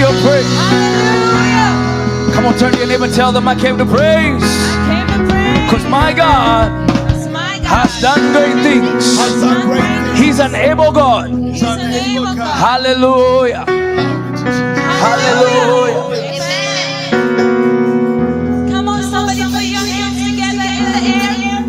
your praise. Come on, turn to your neighbor, tell them I came to praise. Because my God has done great things. He's an able God. Hallelujah. Hallelujah. Come on, somebody put your hands together in the air.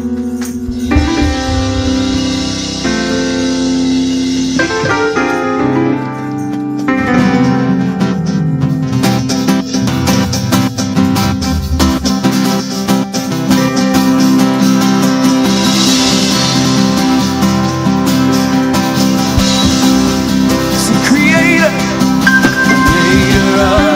Creator of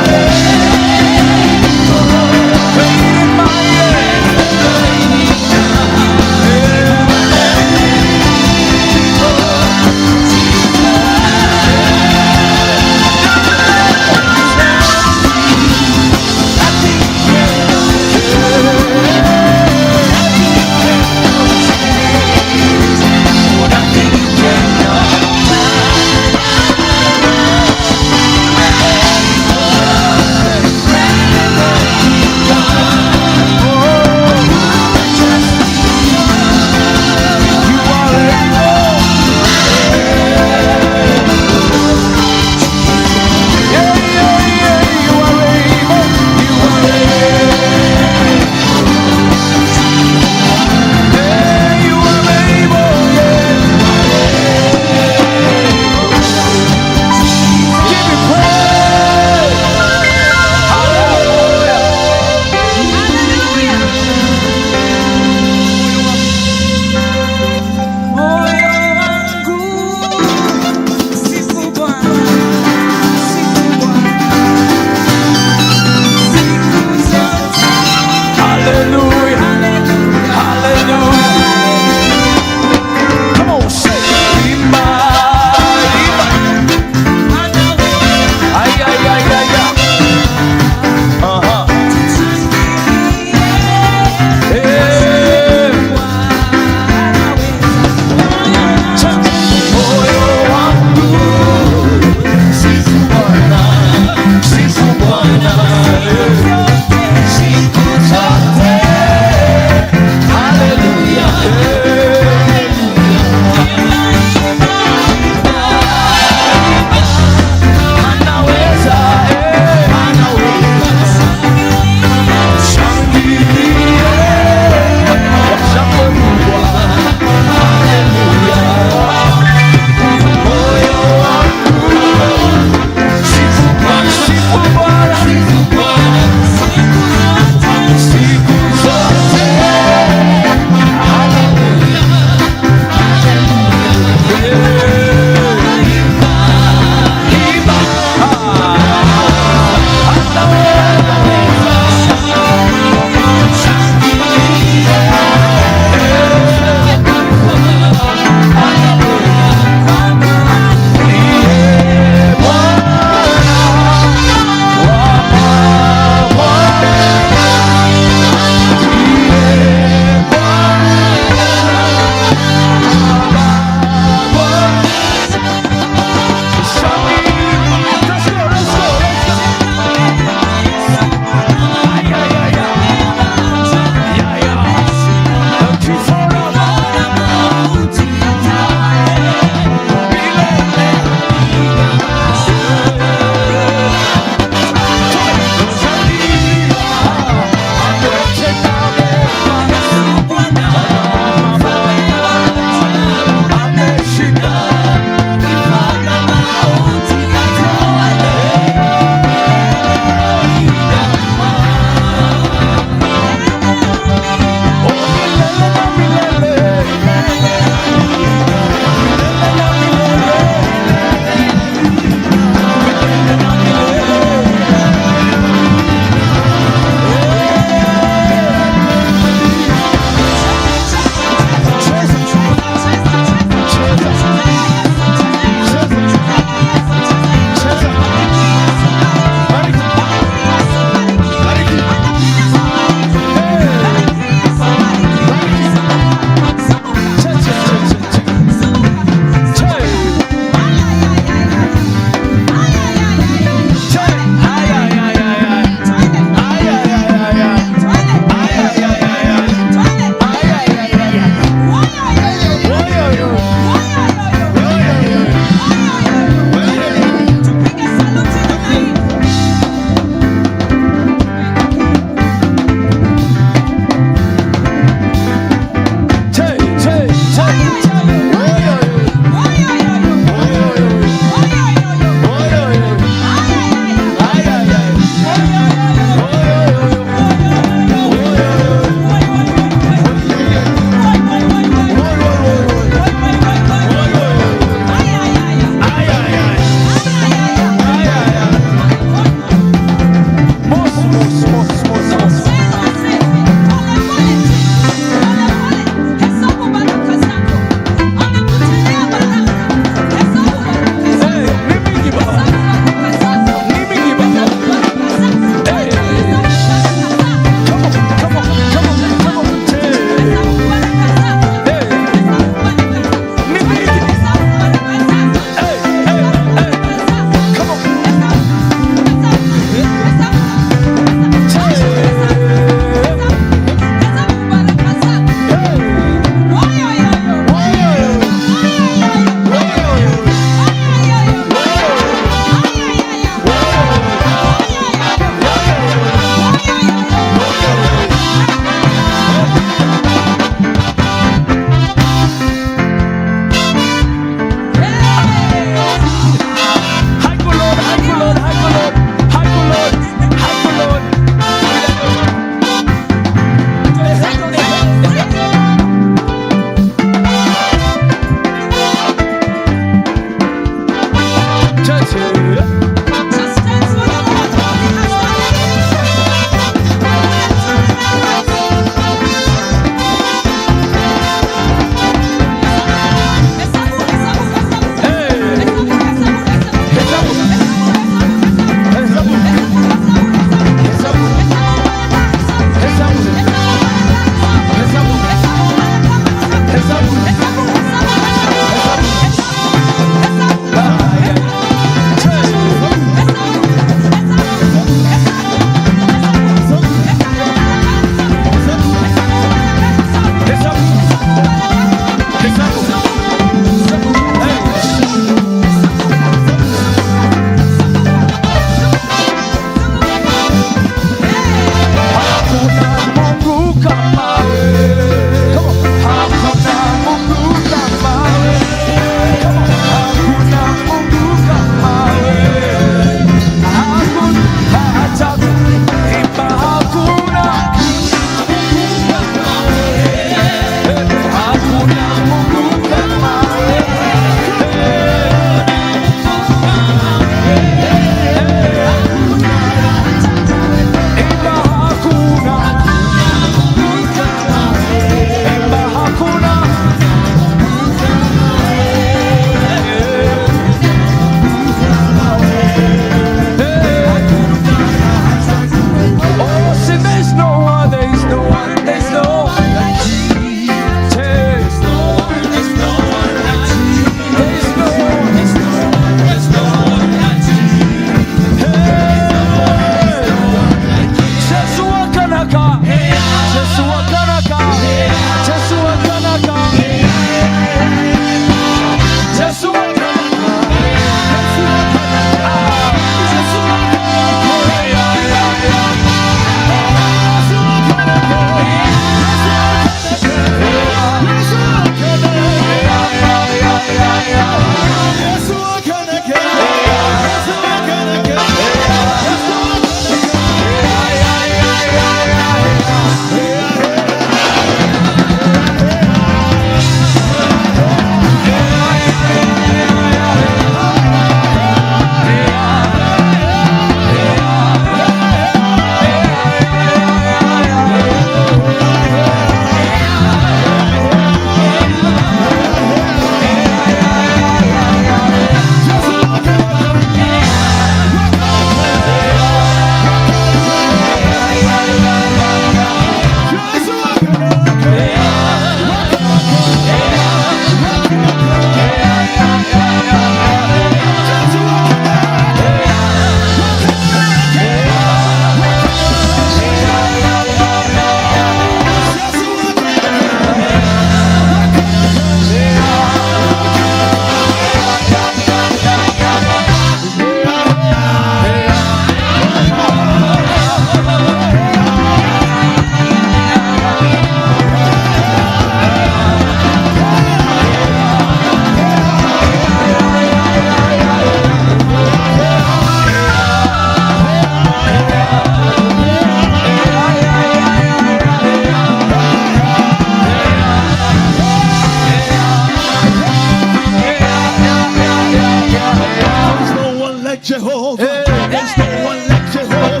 There's no one like Jehovah.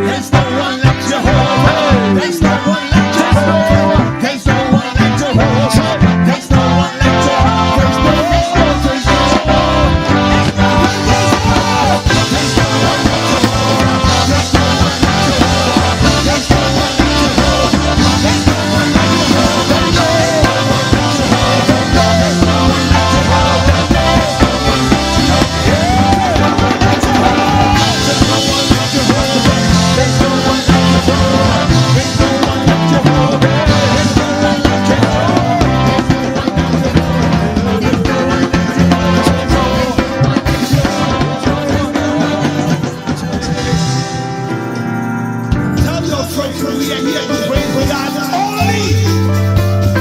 There's no one like Jehovah. There's no one like Jehovah. There's no one like Jehovah. There's no one like Jehovah. There's no one like Jehovah. Tell your friends we are here to praise God only.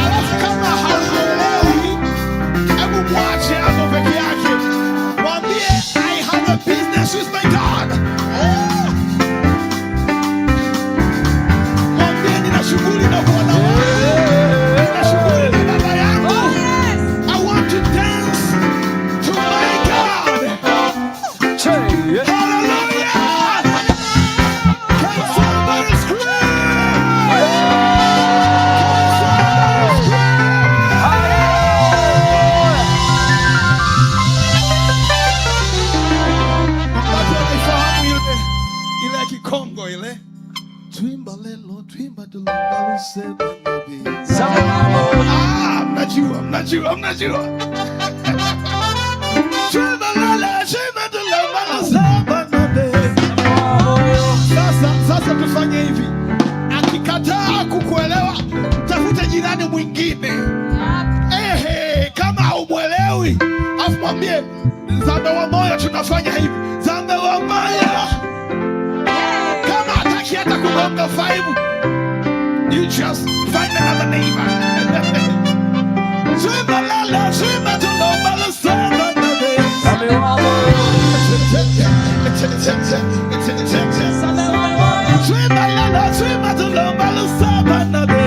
Alafu kama hauelewi, hebu mwache hapo peke yake. Mwambie I have a business with my God. Mwambie nina shughuli na Bwana wangu. Nina shughuli na Baba yangu. Oh, yes. I want to dance to my God. Hey. Hallelujah! Can somebody scream? Watu wanaifahamu ile ya Kikongo ile. Twimba lelo, twimba tulonga luseba nabi. Mnajua. Twimba lelo, twimba tulonga luseba nabi. Sasa tufanye hivi. Akikataa kukuelewa, tafute jirani mwingine. Kama haumwelewi, afu mwambie Zambe wa moyo tunafanya hivi. Zambe wa moyo. Kama hataki hata kugonga 5, you just find another neighbor. Swimba lala, swimba tulomba luseba nabi. Swimba lala, swimba tulomba luseba nabi.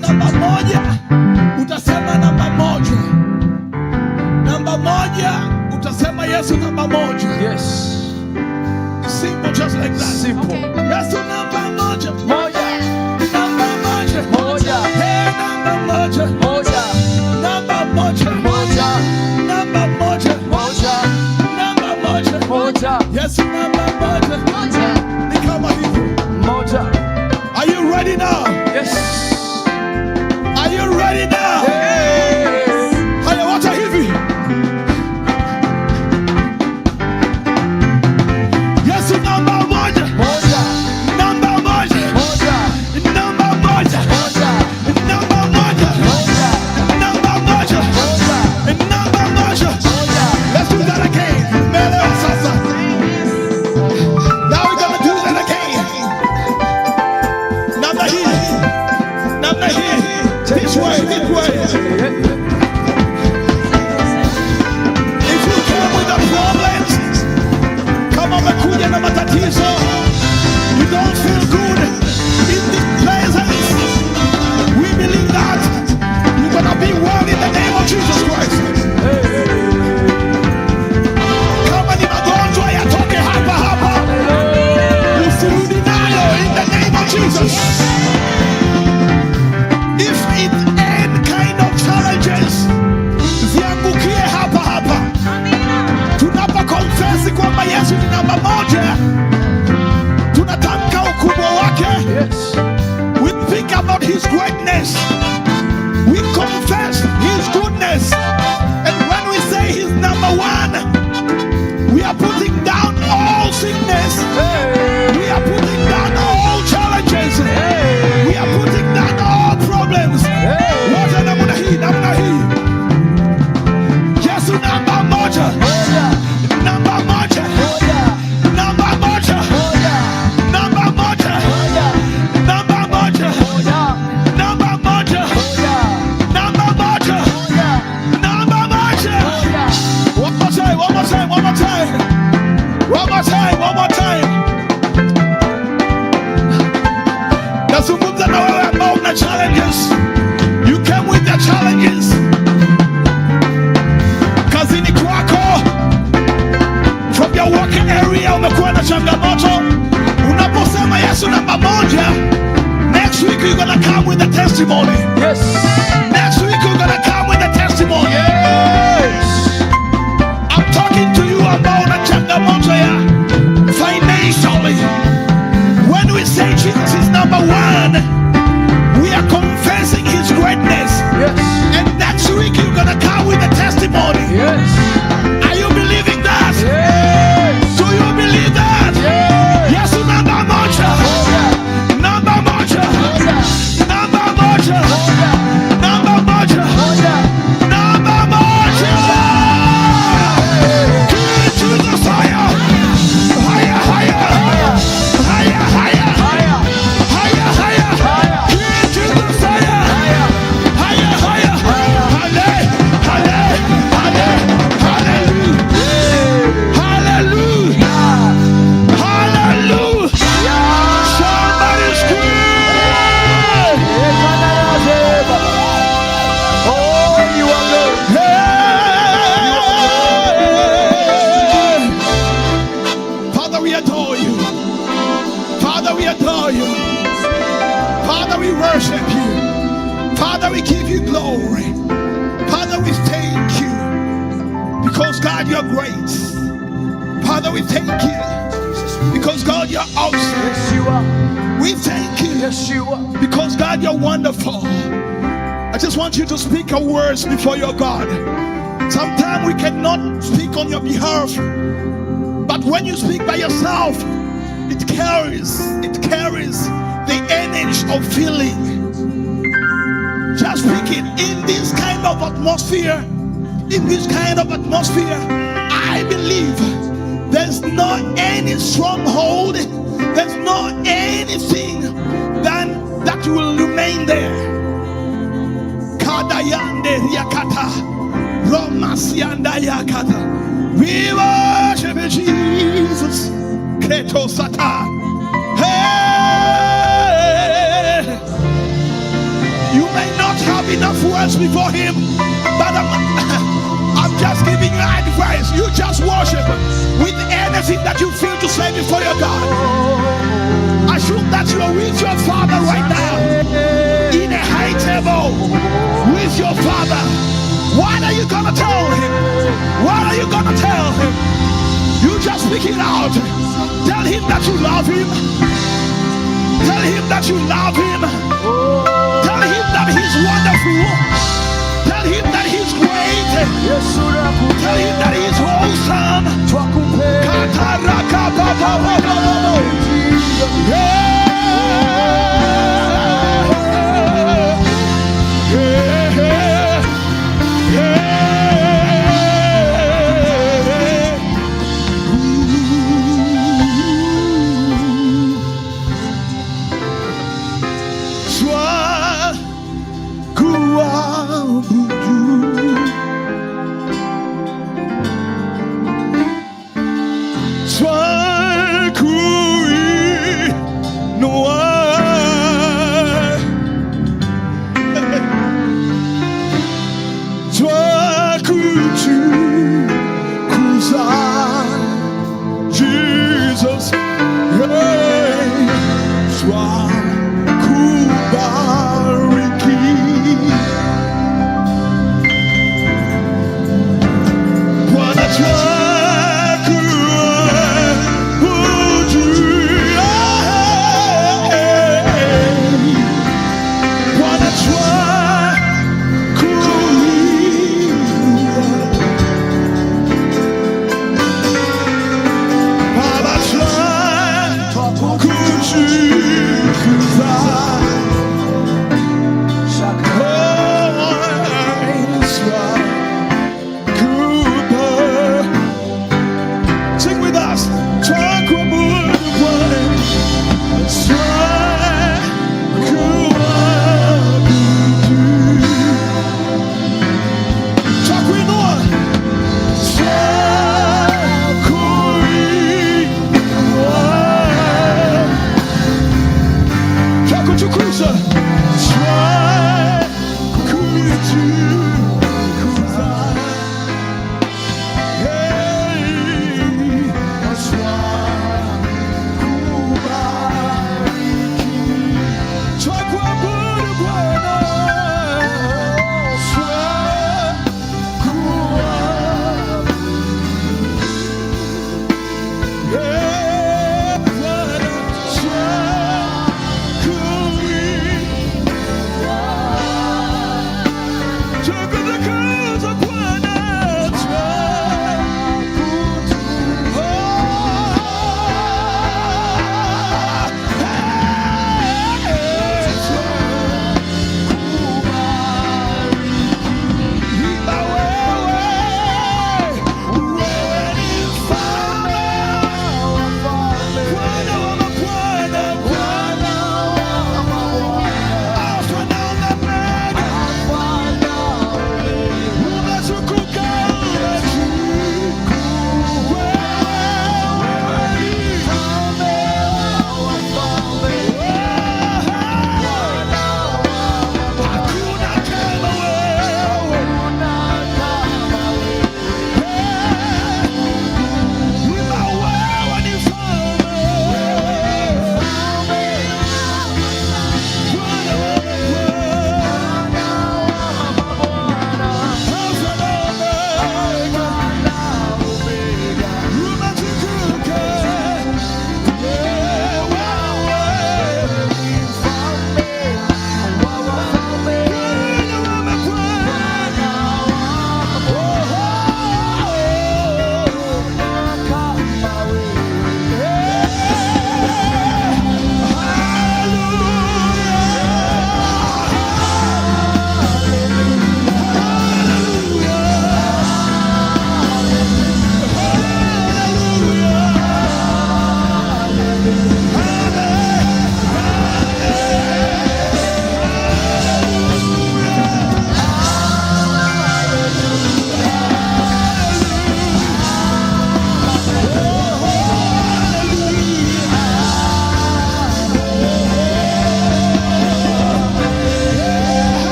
namba moja, utasema namba moja. Namba moja, utasema Yesu namba moja. Yes. Simple, just like that. Simple. Yesu namba moja. Moja. Namba moja. Moja. Hey, namba moja. Moja. Namba moja. Moja. Namba moja. Moja. Namba moja. Moja. Yesu namba moja. Ni kama hivi. Moja. Are you ready now? Yes. Are you ready now? Hey. Haya, wacha hivi. Yesu namba moja. Moja. Namba moja. Moja. Namba moja. Moja. Namba moja. Moja. Namba moja. Moja. Namba moja. Moja. Let's do that again. Meleo sasa. Now we're gonna do that again. Namna hii. Namna hii. This way, this way. If you came with a problem, kama umekuja na matatizo, you don't feel good in this place, we believe that you're gonna be well in the name of Jesus Christ. Kama ni magonjwa yatoke hapa hapa, usirudi nayo in the name of Jesus. If it's any kind of challenges, ziangukie hapa hapa. Tunapa confess kwamba Yesu ni namba moja, tunatamka ukubwa wake. Yes. We think about his greatness, we confess his goodness, and when we say he's number one, we are putting down all sickness, Hey. we are putting down all challenges, Hey. we are putting down all problems. Hey. Wote namna hii, namna hii. Yesu namba moja. Moja. Namba moja. Moja. Namba moja. Moja. Namba moja. Moja. Namba moja. Moja. Namba moja. Moja. Namba moja. Moja. Namba moja. Moja. One more time, one more time, one more time. One more time, one more time. Nazungumza na wewe ambao una challenges. You came with the challenges. Kazini kwako, from your working area umekuwa na changamoto. Unaposema Yesu namba moja, next week you're gonna come with a testimony. Yes. Next week you're gonna come with a testimony. Yes. I'm talking to you about a changamoto ya financially. When we say Jesus is number one, we are confessing his greatness. Yes. And next week you're gonna come with a testimony. Yes. Are you believing that? Yes. Do you believe that? Yes. Yes, number moja. Moja. Number moja. Moja. Number moja. Moja. Number moja. Moja. Number moja. Give to the fire. Higher, higher. Higher, higher. Higher. Higher, higher. Higher. Give to the fire. Higher. Higher, higher. Higher. Halle, halle, halle, hallelujah. Hallelujah. Hallelujah. Somebody scream. Oh, you are good. Hey. Father, we adore you. Father, we adore you. Father, we worship you. Father, we give you glory. Father, we thank you because God, you're great. Father, we thank you because God, you're awesome. Yes, you are. We thank you Yes, you are. because God, you're wonderful. I just want you to speak a words before your God. Sometimes we cannot speak on your behalf, but when you speak by yourself, it carries the energy of feeling. Just speak it in this kind of atmosphere. In this kind of atmosphere, I believe there's not any stronghold, there's not anything that will remain there. Kadayande yakata, Romasianda yakata. We worship you, Jesus. Keto sata. Hey, you enough words before him, but I'm just giving you advice. You just worship with anything that you feel to say before your God. Assume that you are with your Father right now, in a high table, with your Father. What are you gonna tell him? What are you gonna tell him? You just speak it out. Tell him that you love him. Tell him that you love him. Tell him that he's wonderful. Tell him that he's great. Tell him that he's wholesome.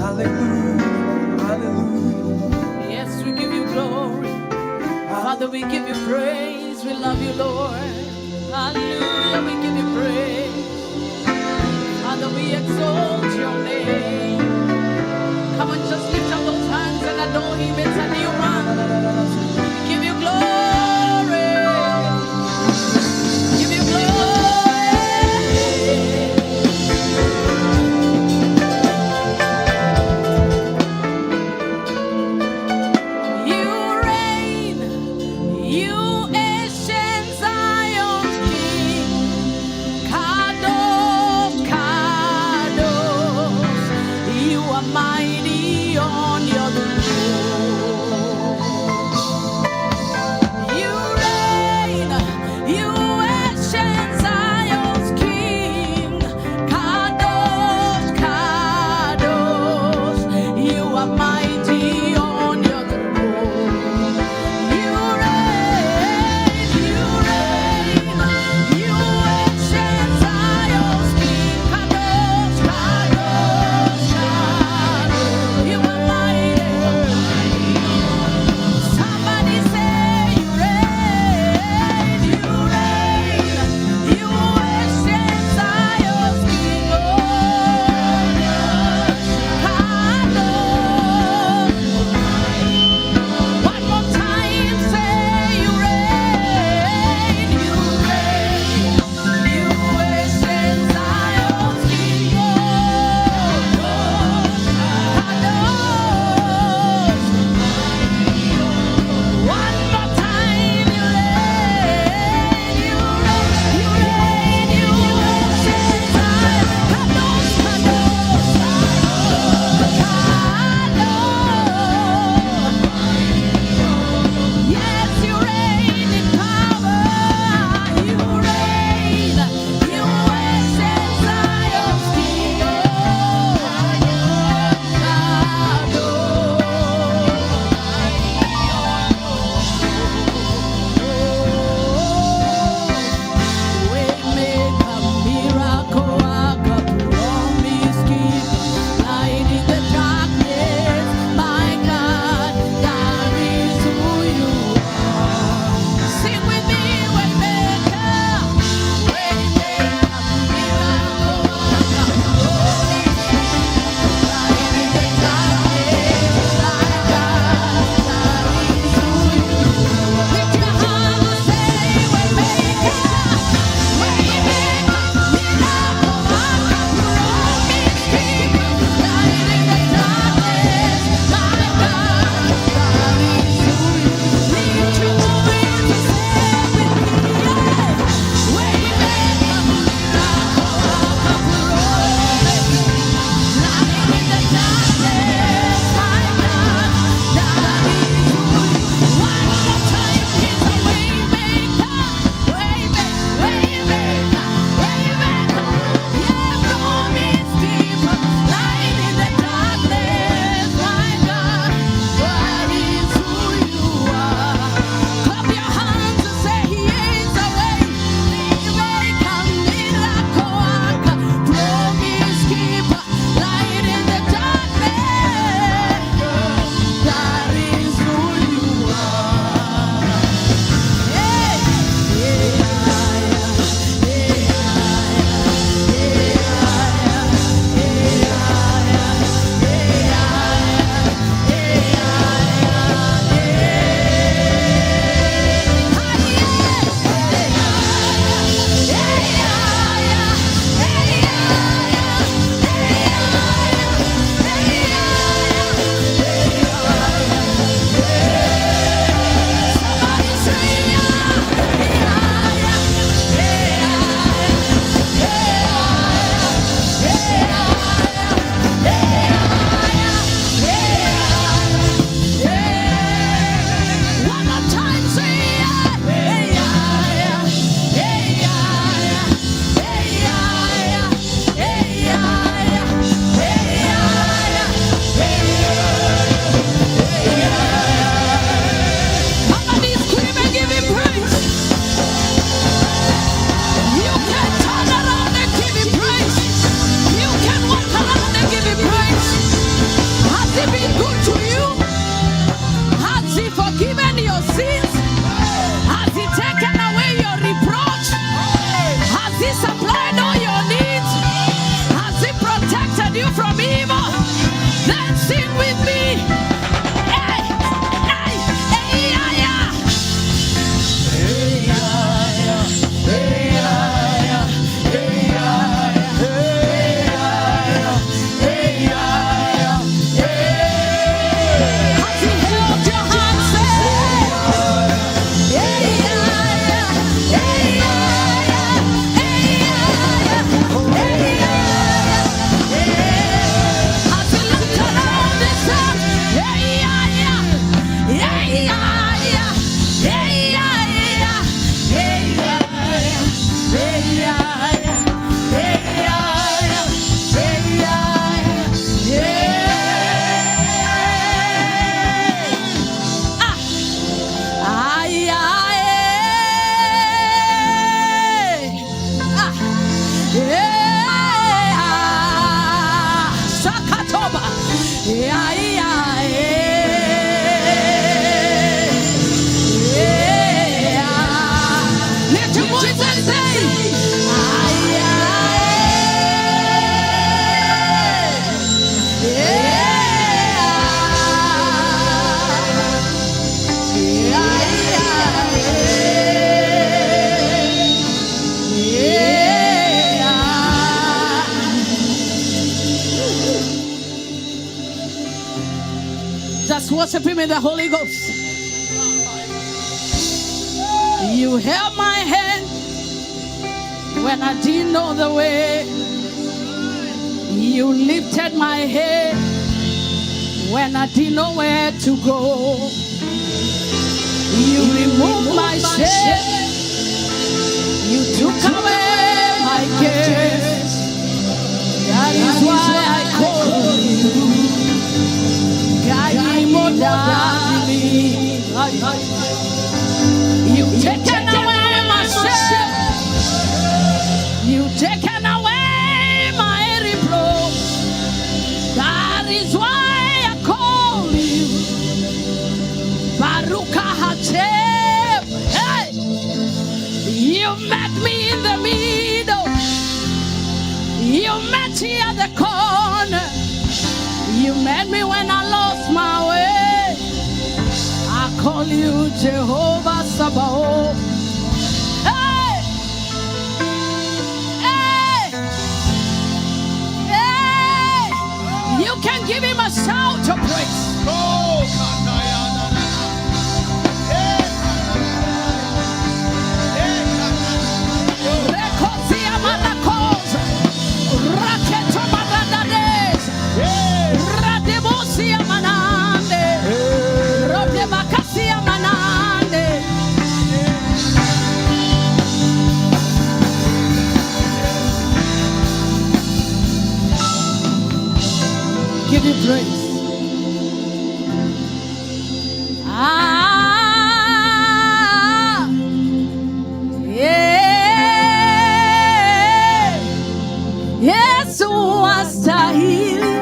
Hallelujah. Hallelujah. Yes, we give you glory. Father, we give you praise. We love you, Lord. Hallelujah. We give you praise. Father, we exalt your name. Come on, just lift up those hands and adore him. It's a new month. Give you glory. Give you glory. You reign. You ancient Zion's King. Kadosh, Kadosh. Then sing with me. Hey, hey, hey, yeah, yeah. Hey, yeah, yeah. Hey, yeah, yeah. Hey, yeah, yeah. Hey, yeah, yeah. Hey. As you hold your hands, say, hey, yeah, yeah. Hey, yeah, yeah. Hey, yeah, yeah. Hey, yeah, yeah. As you look around this house, hey, yeah, yeah. Hey, yeah, yeah. Hey, yeah, yeah. Hey, yeah, yeah. Hey, yeah, yeah. Hey, yeah, yeah. Hey, yeah, yeah. Ay, ay, ah, yeah, Sakatoba, yeah, yeah, yeah. Lift your voice and say, ay, just worship him in the Holy Ghost. You held my hand when I didn't know the way. You lifted my head when I didn't know where to go. You removed my shame. You took away my cares. That is why I call you. You've taken away my shame. You've taken away my reproach. That is why I call you Baruka Hashem. Hey, you met me in the middle. You met me at the corner. You met me when I lost my way. I call you Jehovah Sabaoth. Hey! Hey! Hey! You can give him a shout of praise. Rekosia Marakosa. Raketo Maradades. Radebosia Manande. Roblemakasia Manande. Give you praise. Ah, yeah. Yesu astahili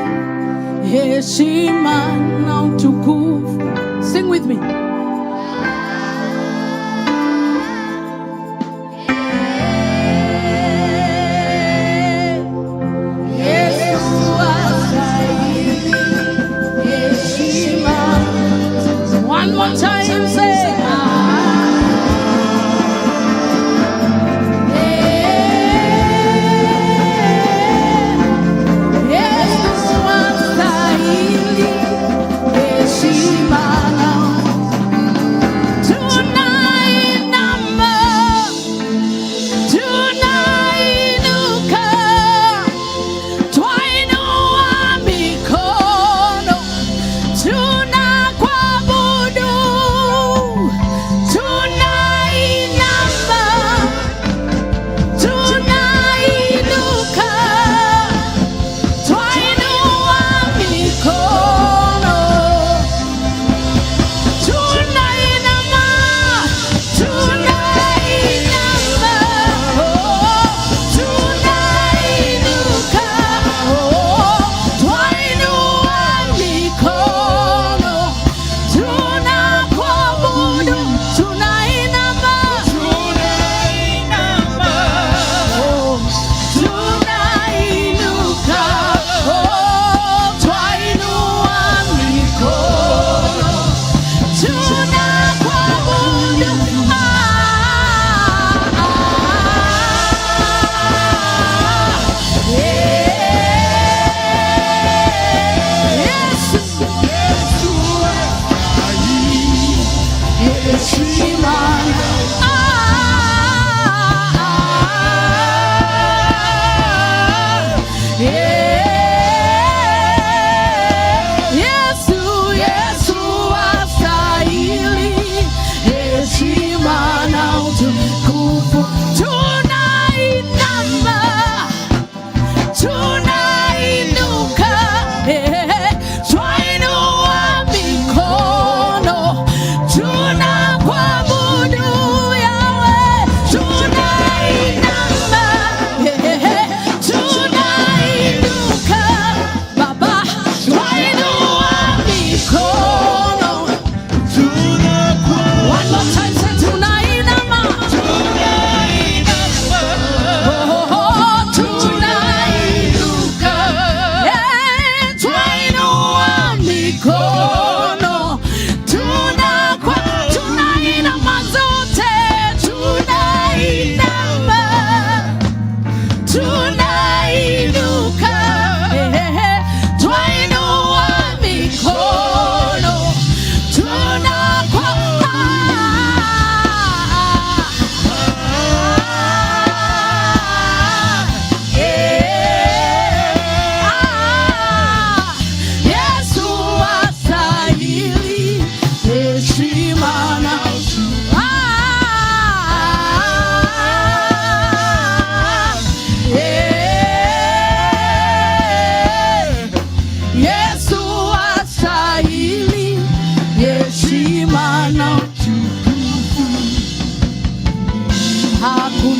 heshima na utukufu. Sing with me. Yesu astahili heshima. One more time, say. Yesu astahili heshima.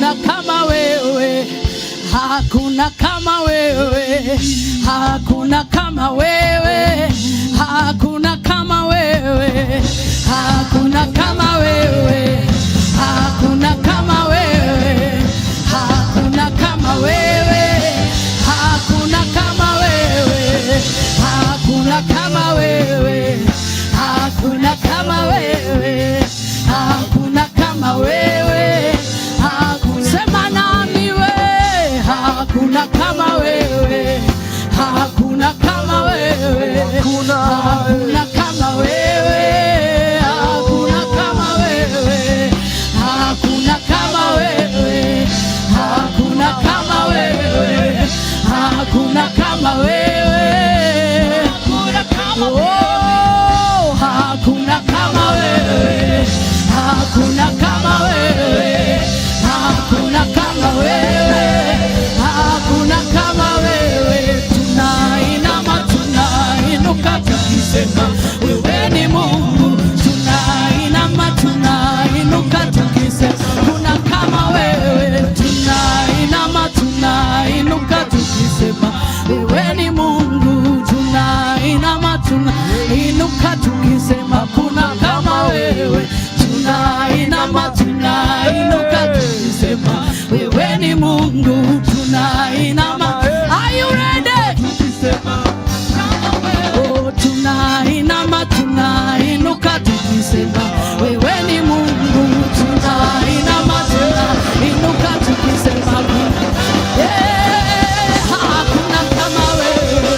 hakuna kama wewe, hakuna kama wewe, hakuna kama wewe, hakuna kama wewe, hakuna kama wewe, hakuna kama wewe, hakuna kama wewe, hakuna kama wewe, hakuna kama wewe, hakuna kama wewe, hakuna kama wewe, hakusema nami wewe, hakuna kama wewe, hakuna kama wewe, hakuna kama wewe, hakuna kama wewe, hakuna kama wewe, hakuna kama wewe, hakuna kama wewe, oh, hakuna kama wewe, hakuna kama wewe, hakuna kama wewe, hakuna kama wewe. Tunainama, tunainuka tukisema wewe ni Mungu. Tunainama, tunainuka tukisema kuna kama wewe. Tunainama, tunainuka tukisema wewe ni Mungu. Tunainama, tunainuka tukisema kuna kama wewe. Tunainama, tunainuka tukisema wewe ni Mungu. Tunainama, are you ready? Oh, tunainama, tunainuka tukisema wewe ni Mungu. Tunainama, tunainuka tukisema hakuna kama wewe,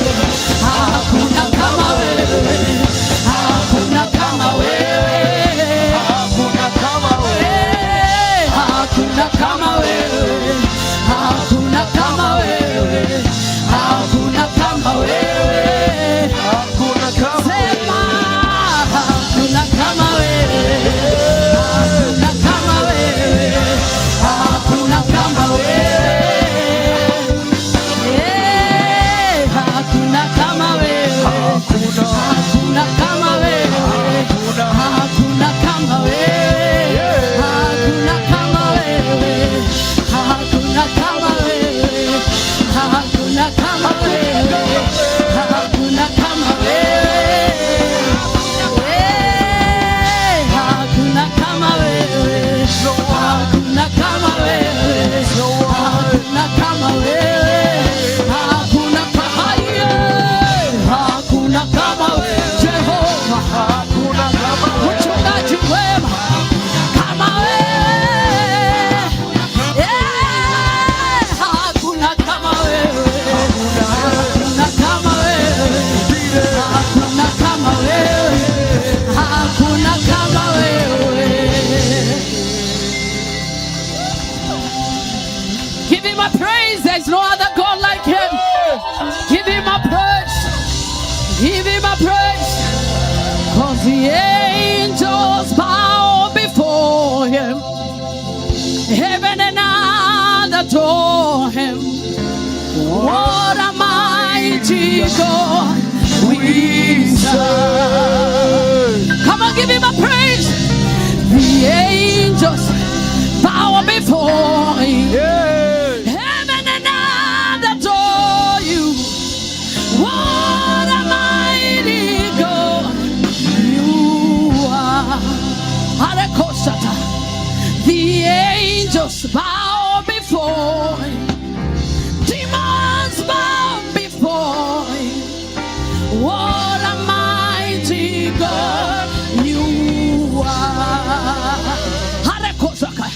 hakuna kama wewe, hakuna kama wewe, hakuna kama wewe, hakuna kama wewe, hakuna kama wewe, hakuna kama wewe, hakuna kama sema hakuna kama wewe, hakuna kama wewe, hakuna kama wewe, hakuna kama wewe, hakuna kama wewe, hakuna kama wewe, hakuna kama wewe, hakuna kama wewe, hakuna kama wewe, hakuna kama wewe, hakuna kama wewe, hakuna kama wewe, hakuna kama wewe, hakuna hakuna kama wewe Jehova, hakuna kama wewe mchungaji wema kama wewe, hakuna kama wewe, hakuna kama wewe, hakuna kama wewe, hakuna kama wewe. Give him a praise, there's no other God like him. Give him a praise, give him a praise, 'cause the angels bow before him, heaven and earth adore him. What a mighty God we serve. Come on, give him a praise. The angels bow before him, heaven and earth adore you. What a mighty God you are. Harekosata. The angels bow before him, demons bow before him. What a mighty God you are. Harekosaka.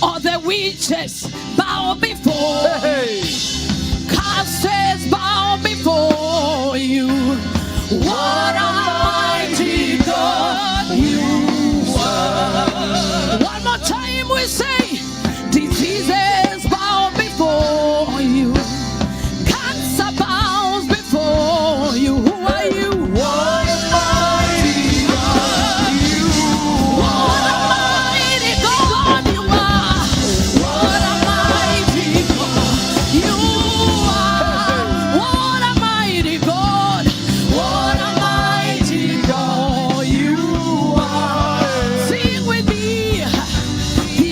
All the witches bow before him. Castles bow before you. What a mighty God you are. One more time we say, diseases bow before you. Cancer bows before you. Who are you? What a mighty God you are. What a mighty God you are. What a mighty God you are. What a mighty God. What a mighty God you are. Sing with me. The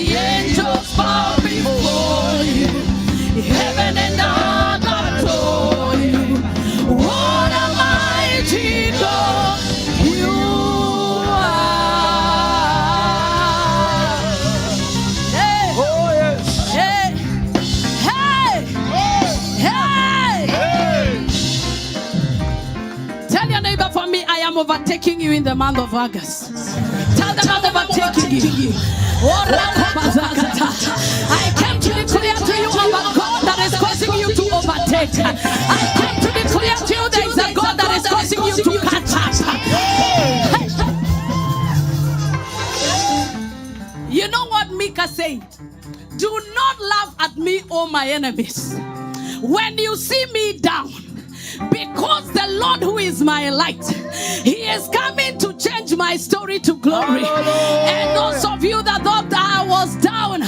Tell your neighbor for me, I am overtaking you in the month of August. Tell them I'm overtaking you. I came to declare to you about God that is causing you to overtake. I came to declare to you there is a God that is causing you to catch up. You know what Micah said? Do not laugh at me, O my enemies, when you see me down, because the Lord who is my light, He is coming to change my story to glory. And those of you that thought I was down,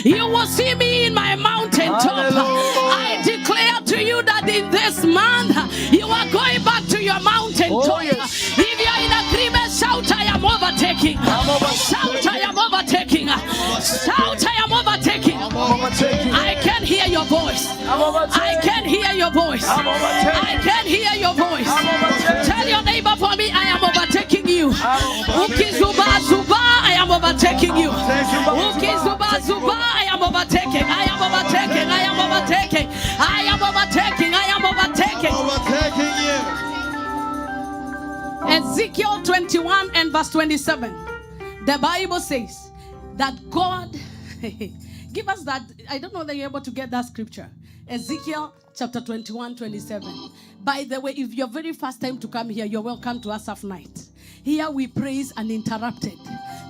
you will see me in my mountaintop. I declare to you that in this month, you are going back to your mountaintop. If you're in agreement, shout, I am overtaking. Shout, I am overtaking. Shout, I am overtaking. I can hear your voice. I can hear your voice. I can hear your voice. Tell your neighbor for me, I am overtaking you. Uki zuba zuba, I am overtaking you. Uki zuba zuba, I am overtaking. I am overtaking. I am overtaking. I am overtaking. I am overtaking. Ezekiel 21 and verse 27. The Bible says that God give us that. I don't know that you're able to get that scripture. Ezekiel chapter 21, 27. By the way, if your very first time to come here, you're welcome to Asaph Night. Here we praise uninterrupted.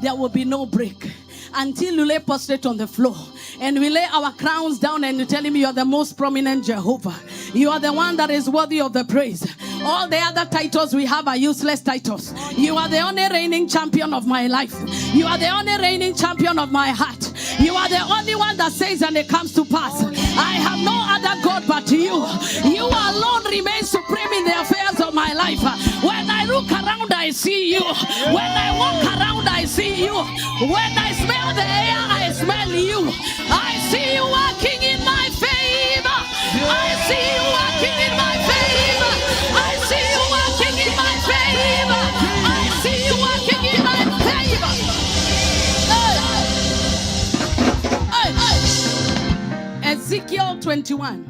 There will be no break until you lay prostrate on the floor and we lay our crowns down and you tell him you are the most prominent Jehovah. You are the one that is worthy of the praise. All the other titles we have are useless titles. You are the only reigning champion of my life. You are the only reigning champion of my heart. You are the only one that says and it comes to pass. I have no other God but you. You alone remain supreme in the affairs of my life. When I look around, I see you. When I walk around, I see you. When I smell the air, I smell you. I see you working in my favor. I see you working in my favor. I see you working in my favor. I see you working in my favor. Ezekiel 21.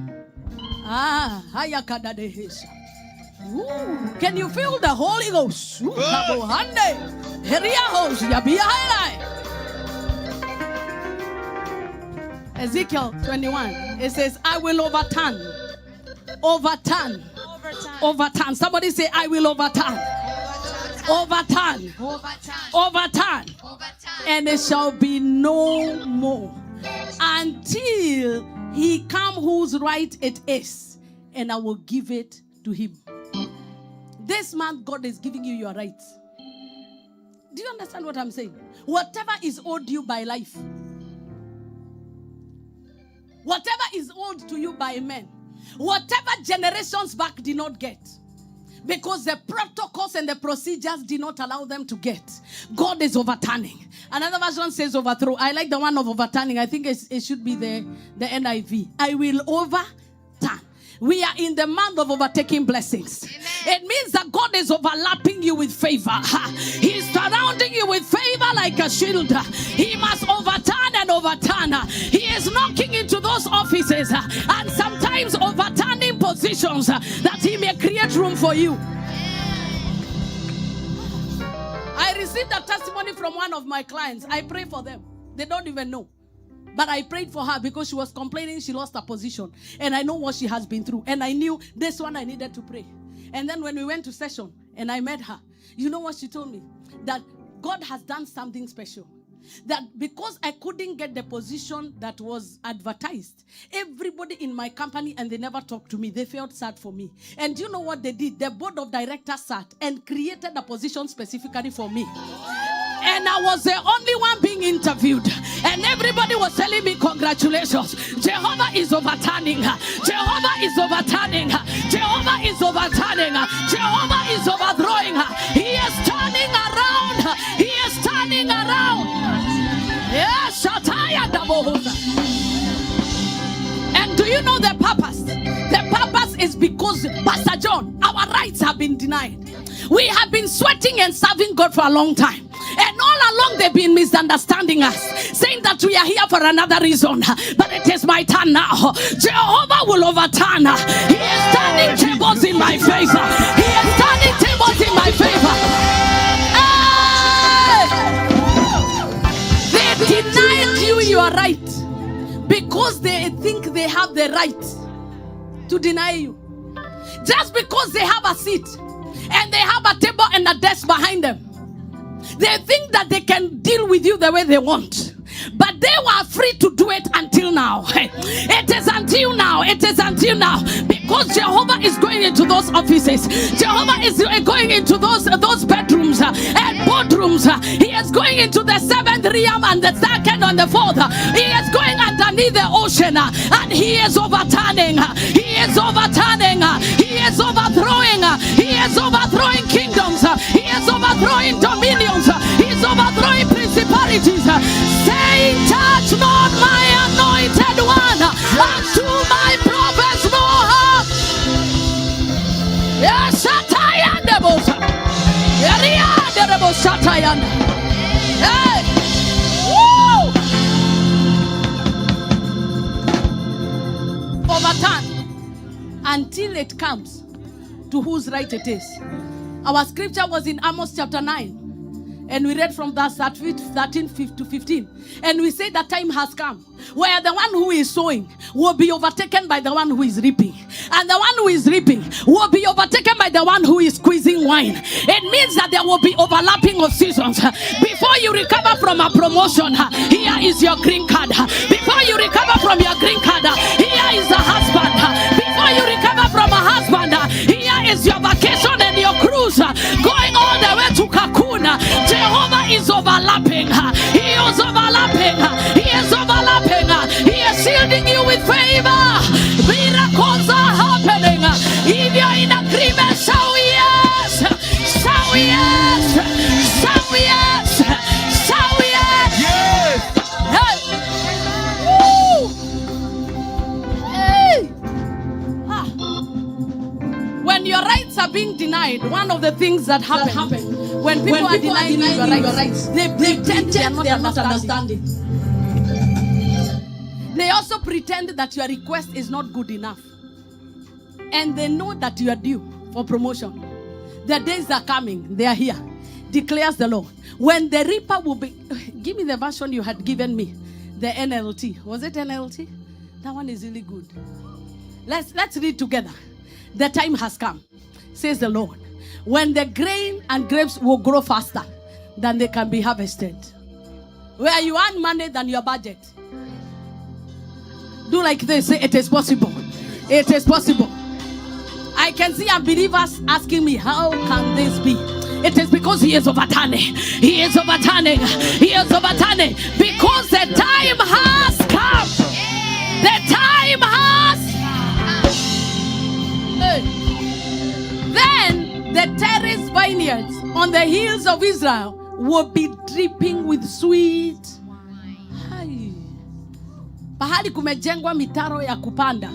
Can you feel the Holy Ghost? Ezekiel 21. It says, I will overturn. Overturn. Overturn. Somebody say, I will overturn. Overturn. Overturn. And it shall be no more until he come whose right it is, and I will give it to him. This month, God is giving you your rights. Do you understand what I'm saying? Whatever is owed you by life, whatever is owed to you by men, whatever generations back did not get, because the protocols and the procedures did not allow them to get, God is overturning. Another version says overthrow. I like the one of overturning. I think it should be the NIV. I will overturn. We are in the month of overtaking blessings. Amen. It means that God is overlapping you with favor. He's surrounding you with favor like a shield. He must overturn and overturn. He is knocking into those offices and sometimes overturning positions that he may create room for you. I received a testimony from one of my clients. I pray for them. They don't even know. But I prayed for her because she was complaining she lost her position. And I know what she has been through. And I knew this one I needed to pray. And then when we went to session and I met her, you know what she told me? That God has done something special. That because I couldn't get the position that was advertised, everybody in my company, and they never talked to me, they felt sad for me. And you know what they did? The board of directors sat and created a position specifically for me. And I was the only one being interviewed. And everybody was telling me, congratulations. Jehovah is overturning her. Jehovah is overturning her. Jehovah is overturning her. Jehovah is overthrowing her. He is turning around. He is turning around. Yes, and do you know the purpose? The purpose is because, Pastor John, our rights have been denied. We have been sweating and serving God for a long time. And all along they've been misunderstanding us, saying that we are here for another reason. But it is my turn now. Jehovah will overturn. He is turning tables in my favor. He is turning tables they have the right to deny you. Just because they have a seat and they have a table and a desk behind them, they think that they can deal with you the way they want. But they were free to do it until now. It is until now. It is until now. Because Jehovah is going into those offices. Jehovah is going into those bedrooms and boardrooms. He is going into the 7th realm and the 2nd and the 4th. He is going underneath the ocean and he is overturning. He is overturning. He is overthrowing. He is overthrowing kingdoms. He is overthrowing dominions. He is overthrowing principalities. Saying, touch not my anointed one, and to my prophets no harm. Yes, Satayanda Bosa. Yarianda Bosa Satayanda. Hey! Woo! Overturn until it comes to whose right it is. Our scripture was in Amos chapter 9. And we read from verse 13 to 15. And we say that time has come where the one who is sowing will be overtaken by the one who is reaping. And the one who is reaping will be overtaken by the one who is squeezing wine. It means that there will be overlapping of seasons. Before you recover from a promotion, here is your green card. Before you recover from your green card, here is a husband. Before you recover from a husband, here is your vacation and your cruise going all the way to Cancun. Jehovah is overlapping. He is overlapping. He is overlapping. He is shielding you with favor. Miracles are happening. If you're in agreement, shout yes. Shout yes. Shout yes. Shout yes. Yes. Hey. Woo. Hey. Ah. When your rights are being denied, one of the things that happen when people are denying you your rights, they pretend they are not understanding. They also pretend that your request is not good enough. And they know that you are due for promotion. The days are coming. They are here. Declares the Lord. When the reaper will be... Give me the version you had given me. The NLT. Was it NLT? That one is really good. Let's read together. The time has come, says the Lord, when the grain and grapes will grow faster than they can be harvested. Where you earn money than your budget. Do like this. Say, it is possible. It is possible. I can see unbelievers asking me, how can this be? It is because he is overturning. He is overturning. He is overturning. Because the time has come. The time has. Then the terrace vineyards on the hills of Israel will be dripping with sweet. Hai. Pahali kumejengwa mitaro ya kupanda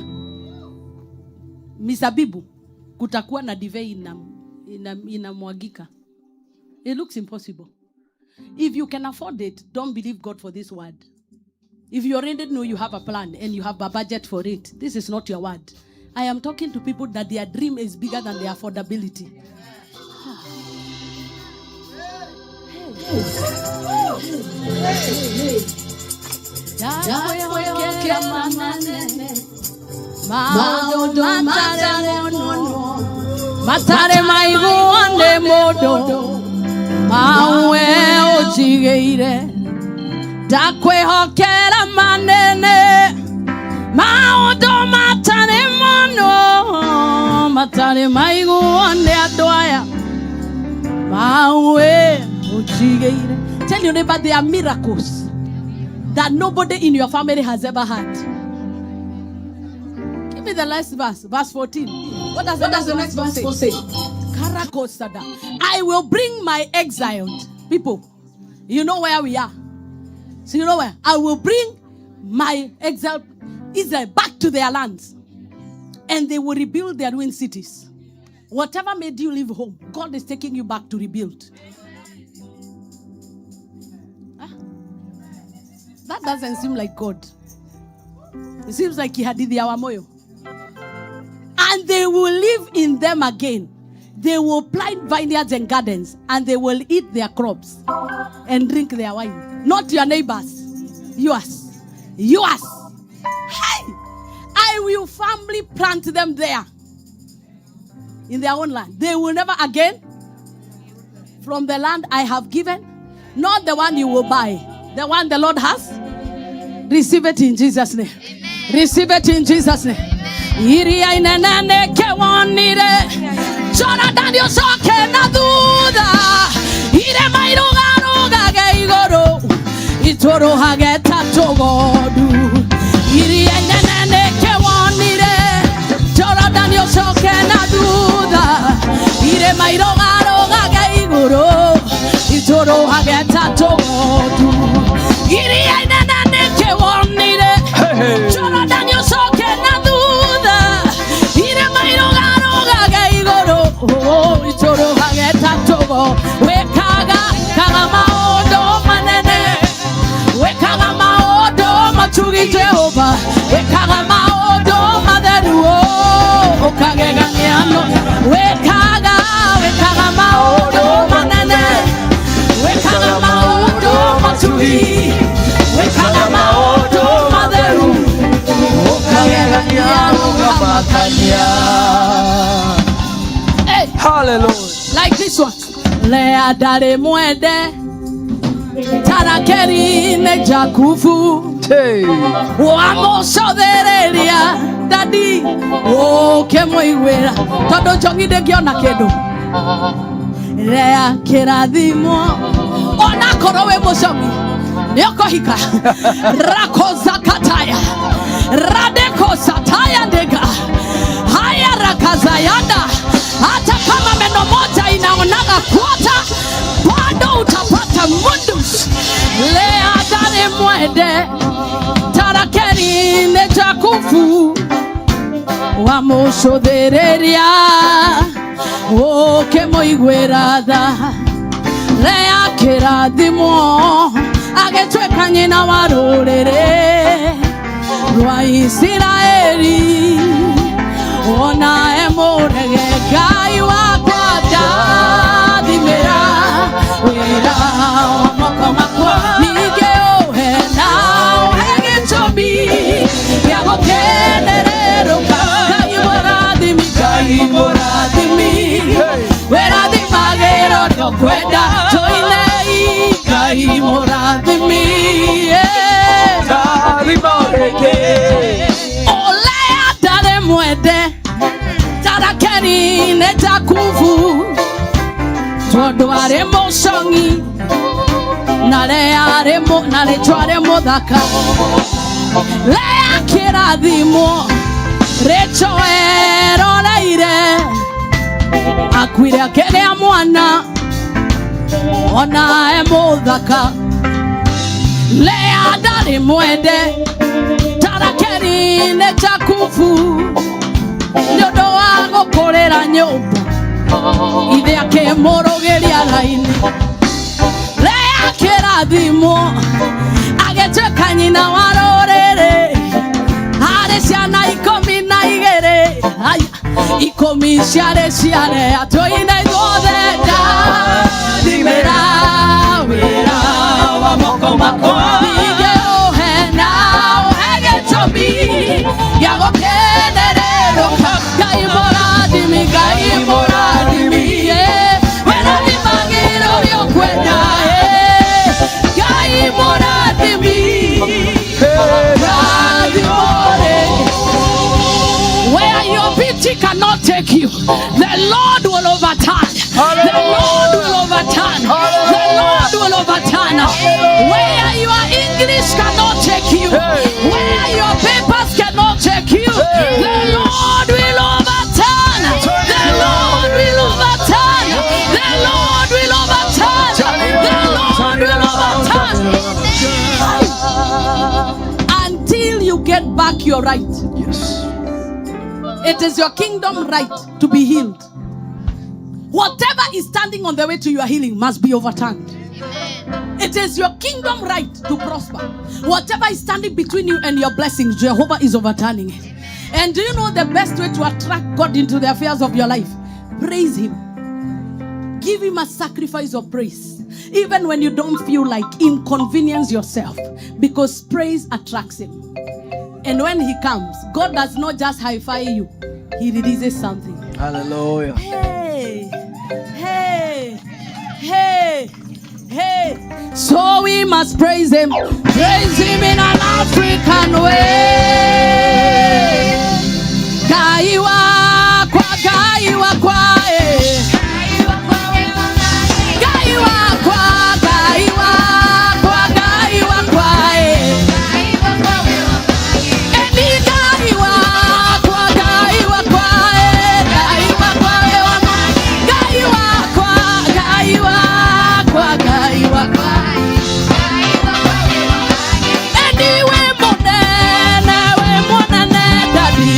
mizabibu, kutakuwa na divei inamwagika. It looks impossible. If you can afford it, don't believe God for this word. If you already know you have a plan and you have a budget for it, this is not your word. I am talking to people that their dream is bigger than their affordability. Matare maigo ande modo mawe ojigeire dakwe hokera manene maodo matare mono matare maigo ande adoya mawe ojigeire. Tell your neighbor there are miracles that nobody in your family has ever had. Give me the last verse, verse 14. What does the next verse say? I will bring my exiled people. You know where we are. So you know where? I will bring my exiled Israel back to their lands. And they will rebuild their ruined cities. Whatever made you leave home, God is taking you back to rebuild. That doesn't seem like God. It seems like 𝐒𝐄𝐑𝐕𝐈𝐂𝐄𝐒 wamuyu. And they will live in them again. They will plant vineyards and gardens, and they will eat their crops and drink their wine. Not your neighbors. Yours. Yours. Hey! I will firmly plant them there in their own land. They will never again from the land I have given, not the one you will buy, the one the Lord has. Receive it in Jesus' name. Amen. Receive it in Jesus' name. Itoro hageta togodu iri enene ke wonire Jordan yo soke na duda ire mairo garo gage igoro itoro hageta togodu iri enene ke wonire Jordan yo soke na duda ire mairo garo gage igoro itoro hageta togo we kaga maodo manene wekaga maodo matugi Jehovah wekaga maodo maderuo okagega nyano wekaga maodo manene wekaga maodo matugi wekaga maodo maderu okagega nyano kamakanya. Hey, hallelujah. Like this one. Lea dare muede tarakeri ne jakufu wamoso dereria dadi o kemoiwera todo jongide giona kedo rea keradimo ona korowe mosomi neokohika rakoza kataya radeko sataya ndega haya rakazayanda hata kama meno moja inaonaga kwata bado utapata mundus lea dare mwede tarakeri ne jakufu wamoshodereria o kemoigwerada lea keradimo agetweka nyina warorere rwa Isiraeli ona emorege gai wakwa dadimera wera omokomakwa nigeo henao hegetobi yago kenerero gai moradimi wera dimagero dokweda toilei gai moradimi olea dare mwede tarakeri ne jakufu todo aremo songi nare chware dhaka lea kiradhimo recho eroleire akwire akele mwana ona emodhaka lea dare mwede tarakeri ne jakufu nyodo wago korera nyumba ithe akemorogeria raini lea kirathimo agetweka nyina warorere harĩ ciana 12 ikũmi ciare atũine ithuothe ndathimĩra wĩra wa moko makwa ningĩ ũhena ũhe gĩtũmi gĩa gũkenererũka Ngai mũrathimi wĩra thimagĩra ũrĩa ũkwenda Ngai mũrathimi where your pity cannot take you, the Lord will overturn. The Lord will overturn. The Lord will overturn. Where your English cannot take you, where your papers cannot take you, the Lord will overturn. The Lord will overturn. The Lord will overturn. The Lord will overturn. Until you get back your right. Yes. It is your kingdom right to be healed. Whatever is standing on the way to your healing must be overturned. Amen. It is your kingdom right to prosper. Whatever is standing between you and your blessings, Jehovah is overturning it. Amen. And do you know the best way to attract God into the affairs of your life? Praise Him. Give Him a sacrifice of praise. Even when you don't feel like inconvenience yourself. Because praise attracts Him. And when he comes, God does not just high-five you. He releases something. Hallelujah. Hey, hey, hey, hey. So we must praise him. Praise him in an African way. Gaiwa kwa, gaiwa kwa, gaiwa kwa, gaiwa kwa, gaiwa kwa, gaiwa kwa, eni gaiwa kwa, gaiwa kwa, gaiwa kwa, gaiwa kwa, gaiwa kwa, gaiwa kwa, eni we monene daddy.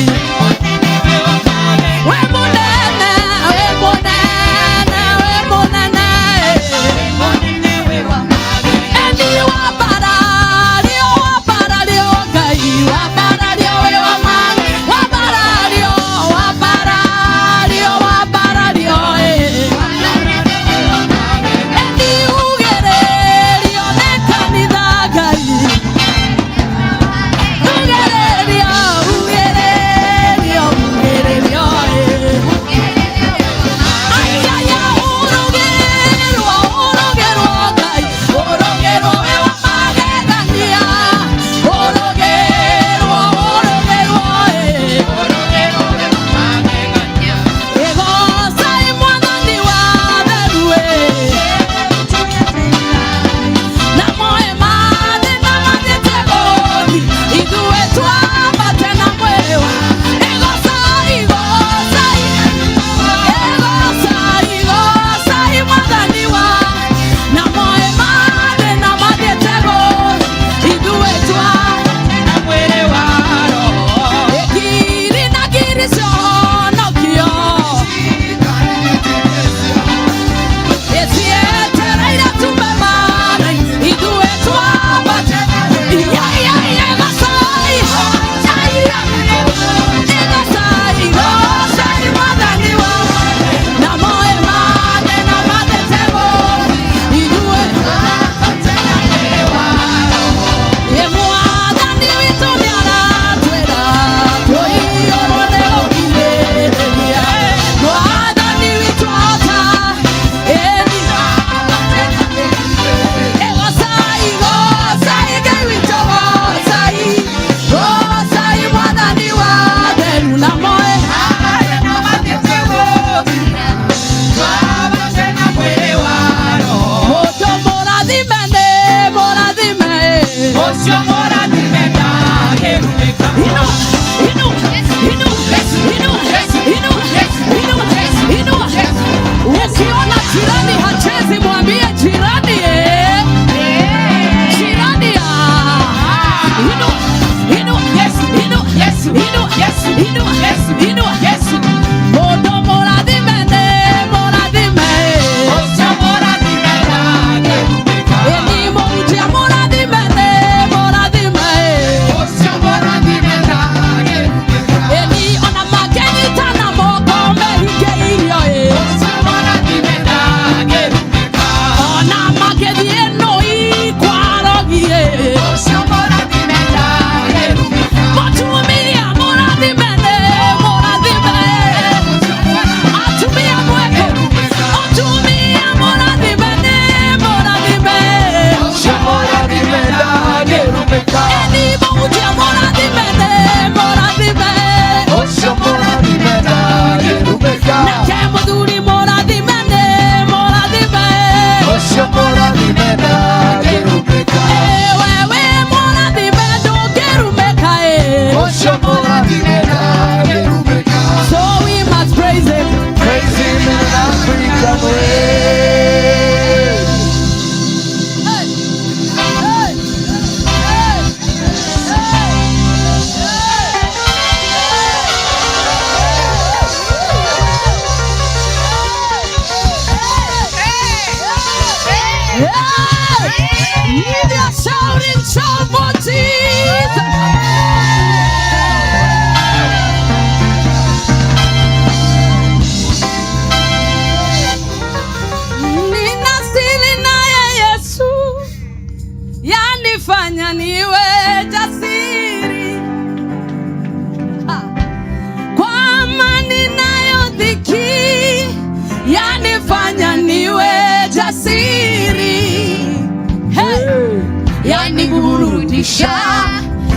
yaniburudisha,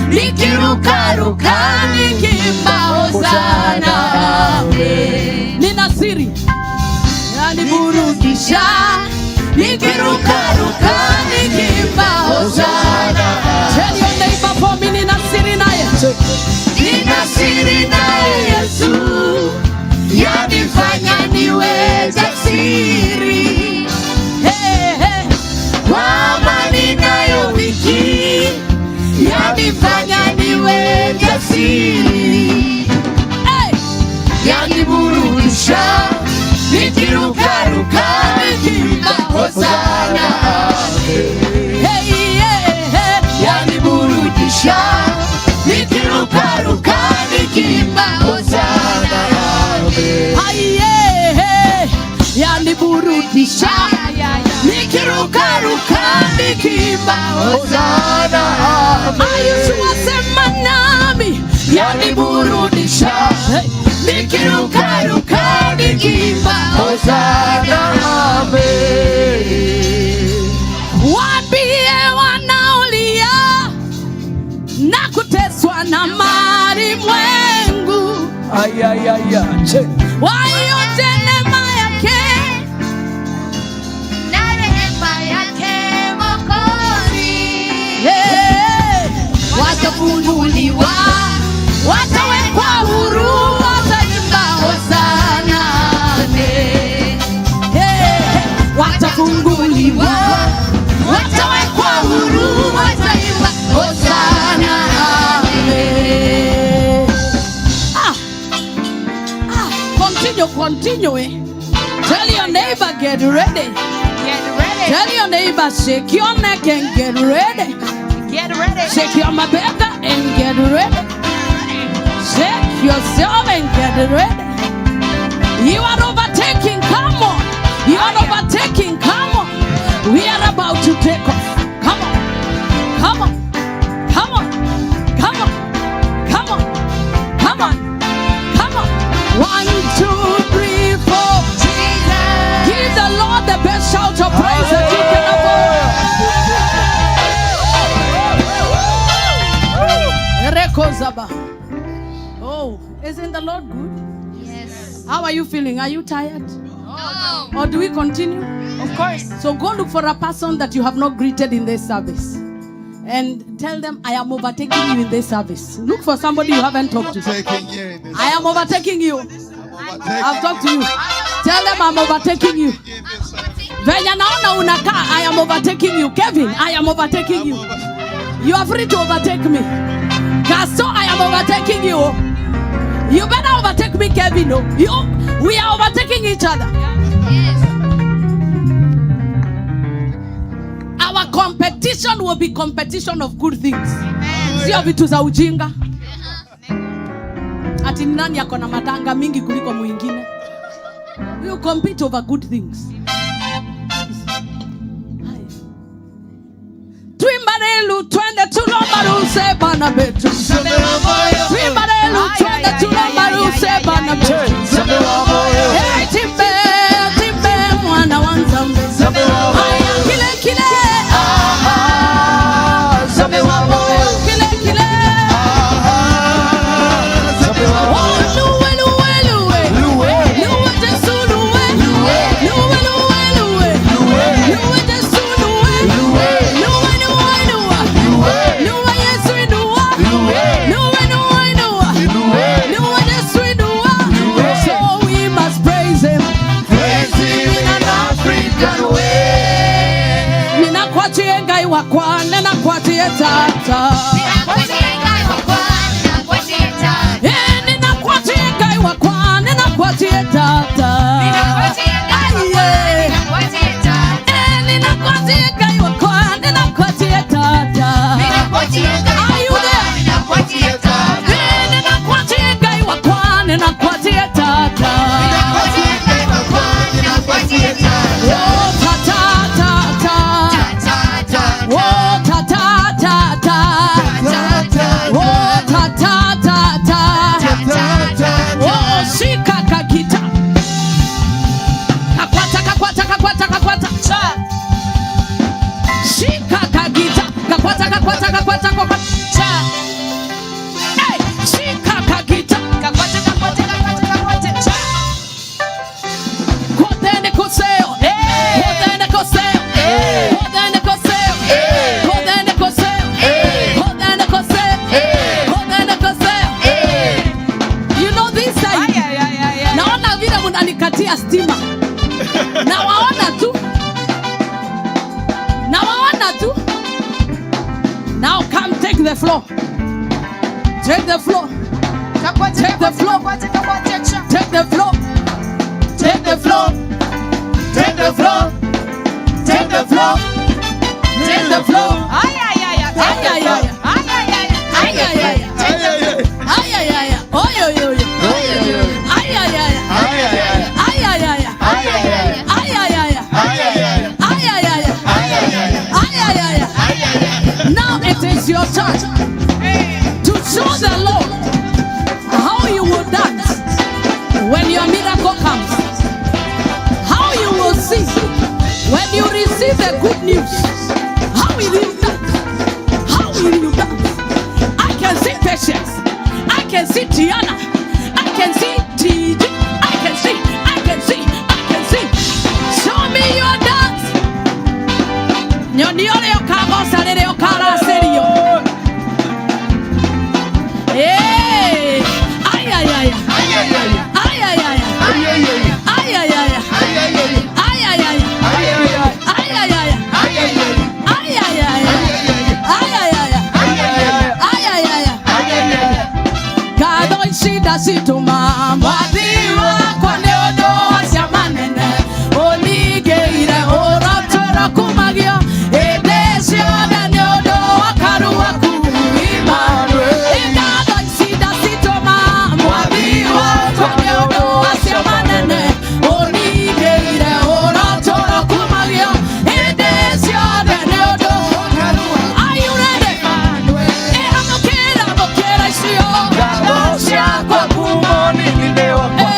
nikirukaruka nikimba hosana. Nina siri yaniburudisha, nikirukaruka nikimba hosana. Tell your neighbor for me, nina siri naye, nina siri naye Yesu, yanifanya niwe jasiri. Kwa amani nayo wiki, yanifanya niwe jasiri. Yaniburudisha, nikirukaruka nikimba hosana. Yaniburudisha, nikirukaruka nikimba hosana. Yaniburudisha, nikirukaruka nikimba hosana. Yesu asema nami, yaniburudisha, nikirukaruka nikimba hosana. Waambie wanaolia na kuteswa na malimwengu, waiote neema yake na rehema yake Mwokozi. Watafunguliwa, watawekwa huru, wataimba hosana. Watafunguliwa, watawekwa huru, wataimba hosana. Continue. Tell your neighbor, get ready. Get ready. Tell your neighbor, shake your neck and get ready. Get ready. Shake your mabeka and get ready. Shake yourself and get ready. You are overtaking, come on. You are overtaking, come on. We are about to take off. Come on. Come on. Come on. Come on. Come on. Come on. Come on. 1, 2, 3, 4. Jesus. Give the Lord the best shout of praise that you can afford. Oh, isn't the Lord good? Yes. How are you feeling? Are you tired? No. Or do we continue? Of course. So go look for a person that you have not greeted in this service and tell them, I am overtaking you in this service. Look for somebody you haven't talked to. I am overtaking you. I've talked to you. Tell them I'm overtaking you. Venya naona unakaa, I am overtaking you. Kevin, I am overtaking you. You are free to overtake me. Gasto, I am overtaking you. You better overtake me, Kevin. We are overtaking each other. Yes. Our competition will be competition of good things. Amen. Sio vitu za ujinga. Ati nani yako na matanga mingi kuliko mwingine. We will compete over good things. Twimbarelu twende tulombaruse bana betu. Twimbarelu twende tulombaruse bana betu. Hey timbe mwana wanzambe. Haya kile kile. Kile kile. Wakwane na kwatie tata. Ninakuatia ngai wakwane na kwatie tata. Ninakuatia ngai wakwane na kwatie tata. Ninakuatia ngai wakwane na kwatie tata. Ninakuatia ngai wakwane na kwatie tata. Ninakuatia ngai wakwane na kwatie tata. Ninakuatia ngai wakwane na kwatie tata. Ninakuatia ngai wakwane na kwatie tata. Oh tata tata. Tata tata. Oh tata tata. Take the floor. Take the floor. Take the floor. Take the floor. Take the floor. Take the floor. Take the floor. Take the floor. Ay ay ay ay ay ay ay ay ay ay ay. Ay ay ay. Oy oy oy. Ay ay ay. Ay, ay, ay. Ay ay ay. Ay, ay, ay. Ay ay ay. Ay, ay, ay. Ay ay ay. Ay, ay, ay. Ay ay ay. Ay, ay, ay. Now it is your turn to show the Lord how you will dance when your miracle comes. How you will see when you receive the good news. How will you dance? How will you dance? I can see Patience. I can see Tiana. I can see TJ. I can see. Show me your dance. Nyoniole okago salere okara serio. Hey! Ay ay ay. Ay, ay, ay. Ay ay ay. Ay, ay, ay. Ay ay ay. Ay, ay, ay. Ay ay ay. Ay, ay, ay. Ay ay ay. Ay, ay, ay. Ay ay ay. Ay ay ay. Ay, ay, ay. Ay ay ay. Ay, ay, ay. Kado shida situma mwadiwa kwa neodo asyamanene oligeire oratora kumagio edesio da neodo akaruwa kuima kado shida situma mwadiwa kwa neodo asyamanene oligeire oratora kumagio edesio da neodo akaruwa. Are you ready? Amokera sio. Kwa kumoni nilewa kwa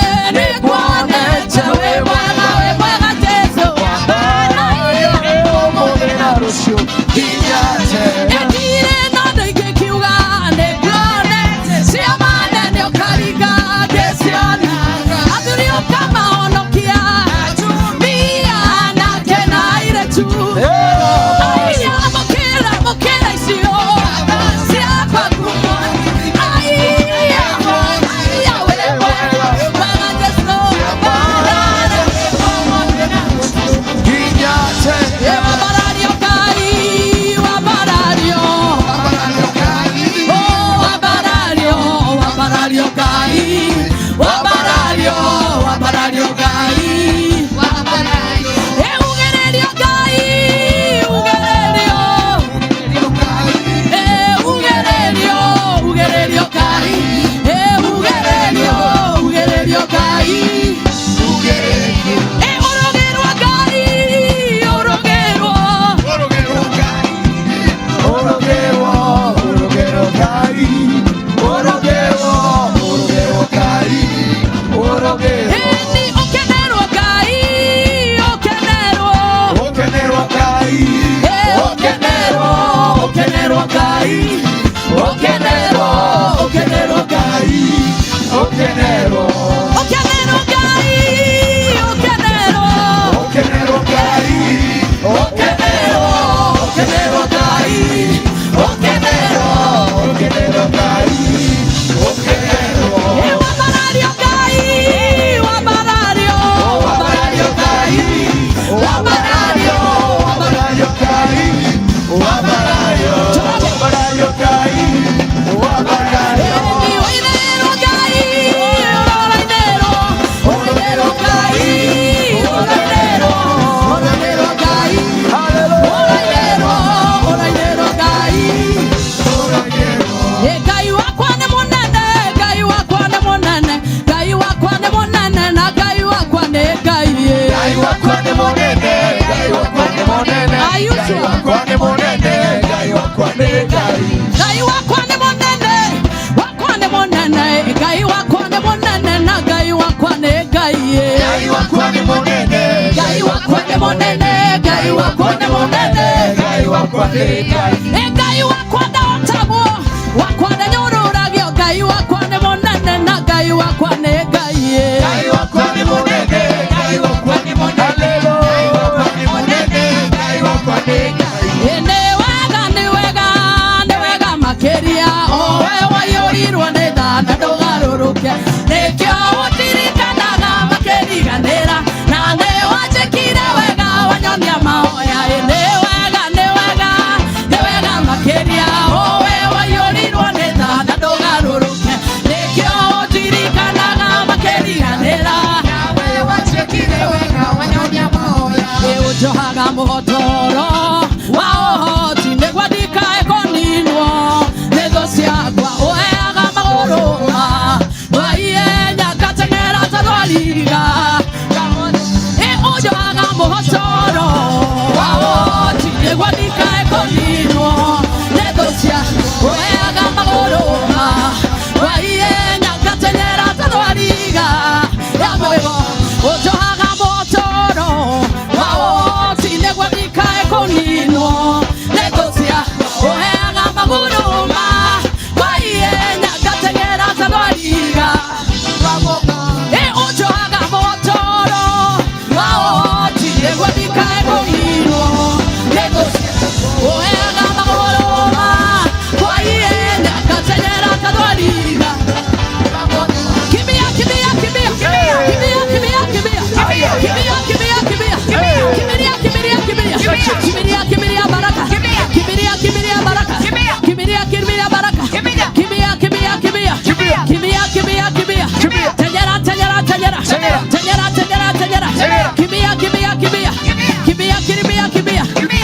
Gai wakwanda otabo wakwanda nyororagio gai wakwane monene na gai wakwane gai Gai wakwane monene, gai wakwane monene, gai wakwane monene, gai wakwane gai. Ne wega makeria o wewe yorirwo ne dana dogaruruke nekyo utirikanaga makeriganira na ne wajekire wega wanyonia maoya ne wega makeria Ojohaga motoro wao tinegwadika ekonino negosia kwa oega magoroma waie nyakatengera tadwaliga ojohaga motoro wao tinegwadika ekonino negosia oega magoroma waie nyakatengera tadwaliga ojohaga motoro wao tinegwadika ekonino negosia oega magoroma waie nyakatengera tadwaliga ojohaga motoro wao tinegwadika ekonino negosia oega magoroma waie nyakatengera tadwaliga.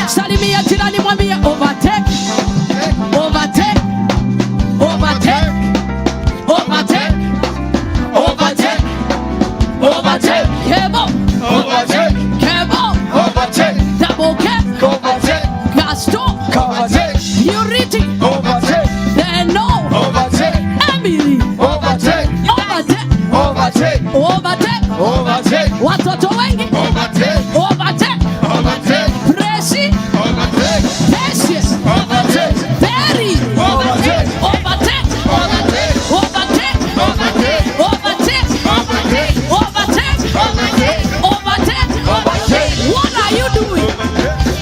Salimia jirani mwambie overtake, overtake, overtake, overtake, overtake, overtake, cable, Overtake, cable, overtake, double cap, overtake, Gaston, overtake, Purity, overtake, Deno, overtake, Emily, overtake, overtake, overtake, overtake, overtake, watoto wengi, overtake, overtake, overtake, Preci, overtake, Precious, overtake, Very, overtake, overtake, overtake, overtake, overtake, overtake, overtake, overtake, overtake, overtake. overtake. What are you doing?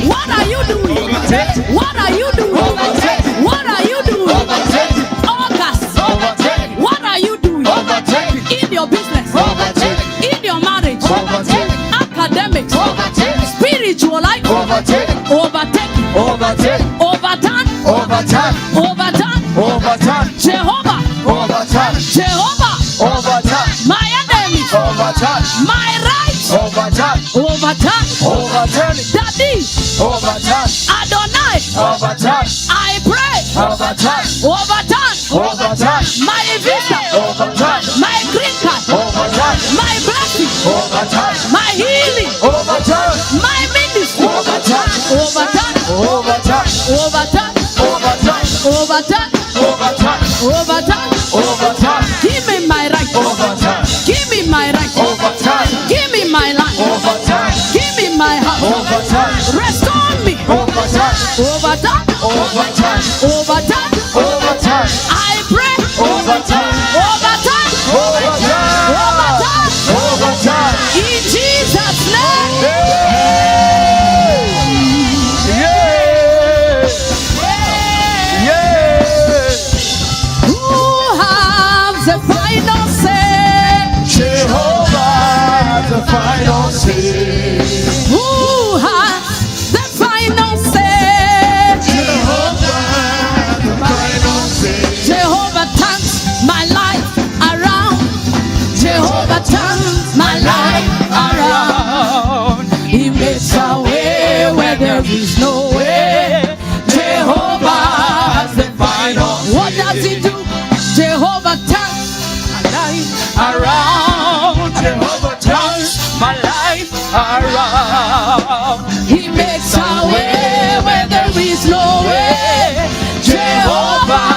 What are you doing? Overtake. What are you doing? Overtake. What are you doing? Overtake. August. Overtake. What are you doing? Overtake. In your business. Overtake. In your marriage. Overtake. Academics. Overtake. Spiritual life. Overtake. Overtake. Overtake. Overturn. Overturn. Overturn. Overturn. Jehovah. Overturn. Jehovah. Overturn. My enemies. Overturn. My rights. Overturn. Overturn. Overturn. Daddy. Overturn. Adonai. Overturn. I pray. Overturn. Overturn. Overturn. My visa. Overturn. My green card. Overturn. My blessing. Overturn. My healing. Overturn. My ministry. Overturn. Overturn. Overturn. Overturn. Overturn. Overturn. Overturn. Overturn. Overturn. Give me my right. Overturn. Give me my right. Overturn. Give me my land. Overturn. Give me my house. Overturn. Restore me. Overturn. Overturn. Overturn. Overturn. Overturn. I pray. Overturn. Overturn. Overturn. Overturn. Overturn. In Jesus' name. Yeah. Yeah. Who has the final say? Jehovah, the final say. Who has the final say? Jehovah, the final say. Jehovah turns my life around. Jehovah turns my life around. He makes a way where there is no way. Jehovah has the final say. What does he do? Jehovah turns my life Around, Jehovah turns my life around. He makes a way where there is no way. Jehovah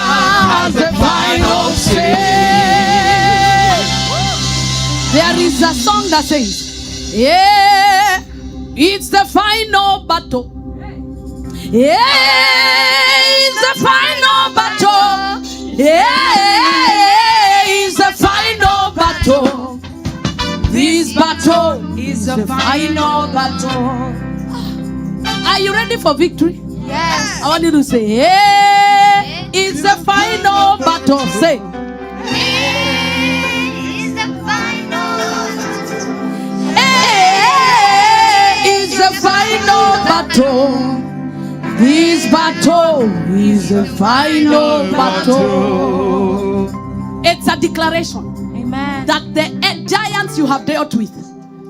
has the final say. There is a song that says, yeah, it's the final battle. Yeah, it's the final battle. Yeah, it's the final battle. This battle is the final battle. Are you ready for victory? Yes. I want you to say, hey, it's the final battle. Say, It's the final. hey, it's the final battle. This battle is the final battle. It's a declaration. Amen. That the giants you have dealt with,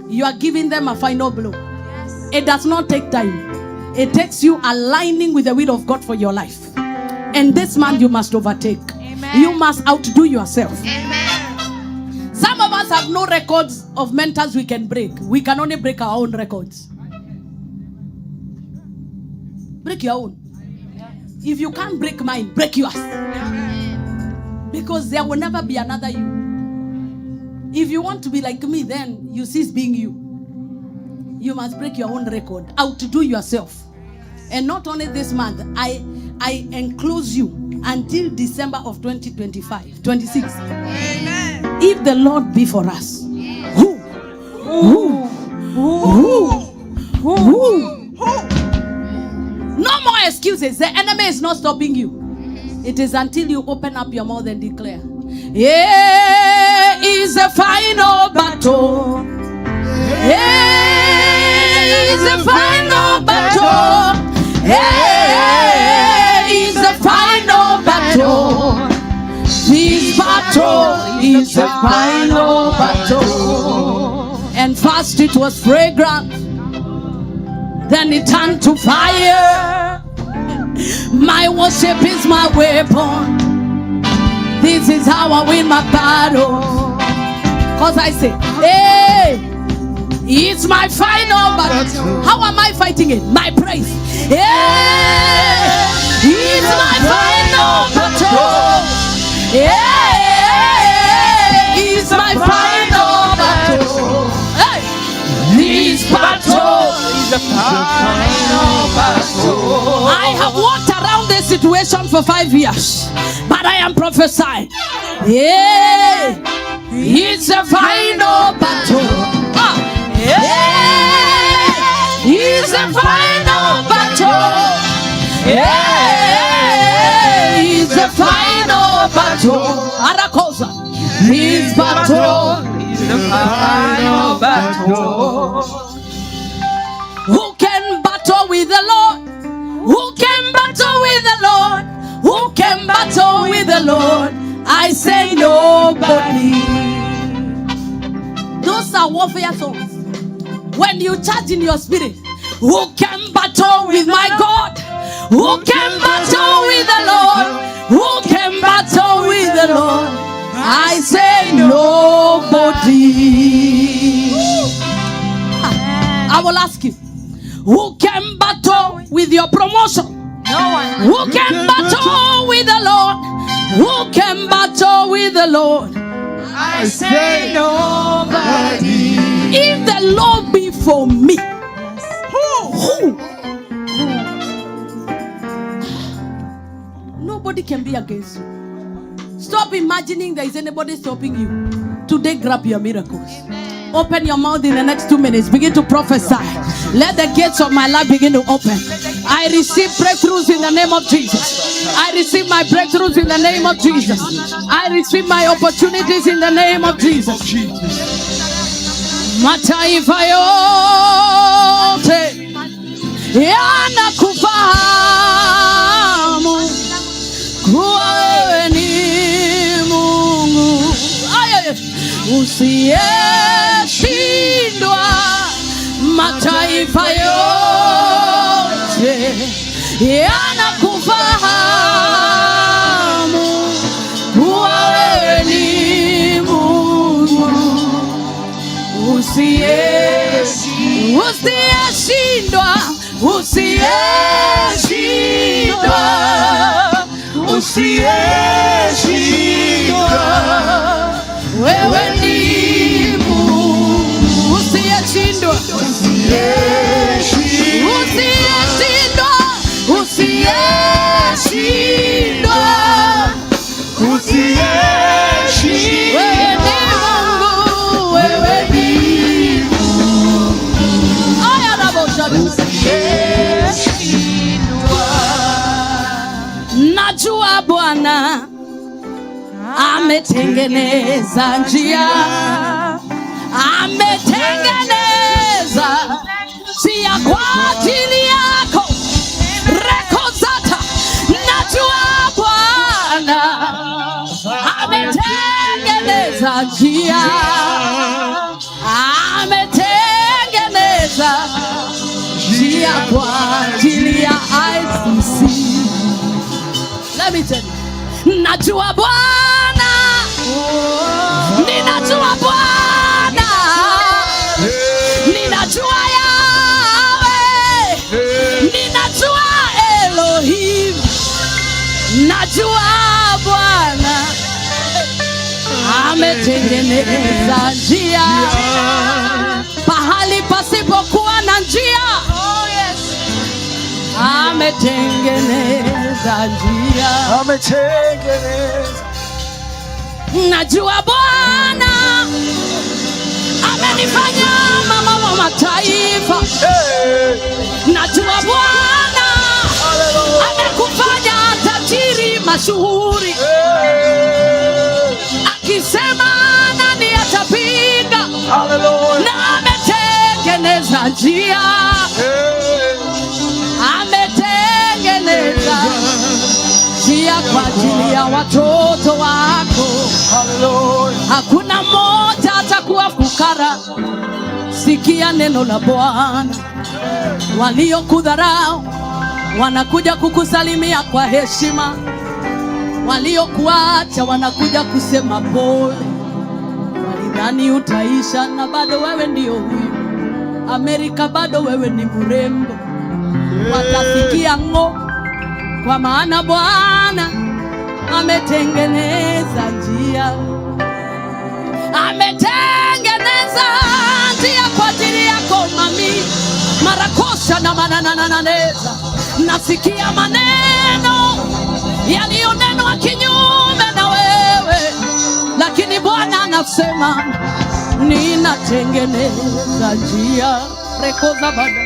you are giving them a final blow. Yes. It does not take time. It takes you aligning with the will of God for your life. And this month you must overtake. Amen. You must outdo yourself. Amen. Some of us have no records of mentors we can break. We can only break our own records. Break your own. If you can't break mine, break yours. Because there will never be another you. If you want to be like me, then you cease being you. You must break your own record. Outdo yourself. And not only this month, I enclose you until December of 2025, 26. Amen. If the Lord be for us, who? No more excuses. The enemy is not stopping you. It is until you open up your mouth and declare. Yeah, is a final battle. Yeah, is a final battle. Yeah, is a final battle. This battle is a final battle. And first it was fragrant, then it turned to fire. My worship is my weapon. This is how I win my battle. Cause I say, hey, it's my final battle. How am I fighting it? My praise. Yeah, it's my final battle. Yeah, it's my final battle. Hey, this battle is the final battle. I have walked around this situation for 5 years, but I am prophesying. Yeah, it's a final battle. Yeah, it's a final battle. Yeah, it's a final battle. Arakosa, this battle is the final battle. Who can battle with the Lord? Who can battle with the Lord? Who can battle with the Lord? I say nobody. Those are warfare songs. When you charge in your spirit, who can battle with my God? Who can battle with the Lord? Who can battle with the Lord? I say nobody. I will ask you, who can battle with your promotion? No one. Who can battle with the Lord? Who can battle with the Lord? I say nobody. If the Lord be for me, who? Nobody can be against you. Stop imagining there is anybody stopping you. Today, grab your miracles. Open your mouth in the next 2 minutes. Begin to prophesy. Let the gates of my life begin to open. I receive breakthroughs in the name of Jesus. I receive my breakthroughs in the name of Jesus. I receive my opportunities in the name of Jesus. Mataifa yote yanakufahamu kuwa wewe ni Mungu usiyeshindwa. Mataifa yote yanakufahamu kuwa wewe ni Mungu usiyeshindwa, usiyeshindwa, usiyeshindwa. Wewe ni Mungu usiyeshindwa, usiyeshindwa, usiyeshindwa, usiyeshindwa. Wewe ni Mungu, aya na boshana. Najua Bwana ametengeneza njia, ametengeneza njia kwa ajili yako. Rekozata, najua Bwana ametengeneza njia, ametengeneza njia kwa ajili ya ICC. Let me tell you. Najua Bwana, ninajua Bwana, ninajua Yahweh, ninajua Elohim. Najua Bwana ametengeneza njia pahali pasipokuwa na njia. Ametengeneza njia. Najua Bwana amenifanya mama wa mataifa. Najua Bwana amekufanya tajiri mashuhuri. Akisema nani atapinga? Na ametengeneza njia. Ametengeneza njia kwa ajili ya watoto wako. Hakuna mmoja atakuwa fukara. Sikia neno la Bwana. Waliokudharau wanakuja kukusalimia kwa heshima. Waliokuacha wanakuja kusema pole. Walidhani utaisha na bado wewe ndio huyu. Amerika bado wewe ni mrembo. Watasikia ngo, kwa maana Bwana ametengeneza njia. Ametengeneza njia kwa ajili yako mami. Marakosha na mananananeza. Nasikia maneno yaliyonenwa kinyume na wewe, lakini Bwana anasema ninatengeneza njia. Rekoza bada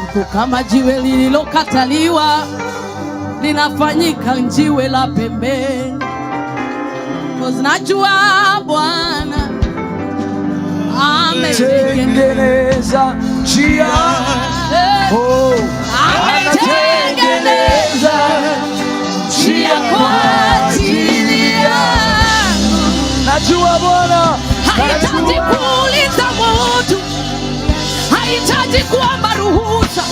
uko kama jiwe lililokataliwa, linafanyika jiwe la pembeni. Najua Bwana ametengeneza njia. Ametengeneza njia kwa ajili yangu. Najua Bwana hahitaji kuuliza mtu, hahitaji kuomba ruhusa,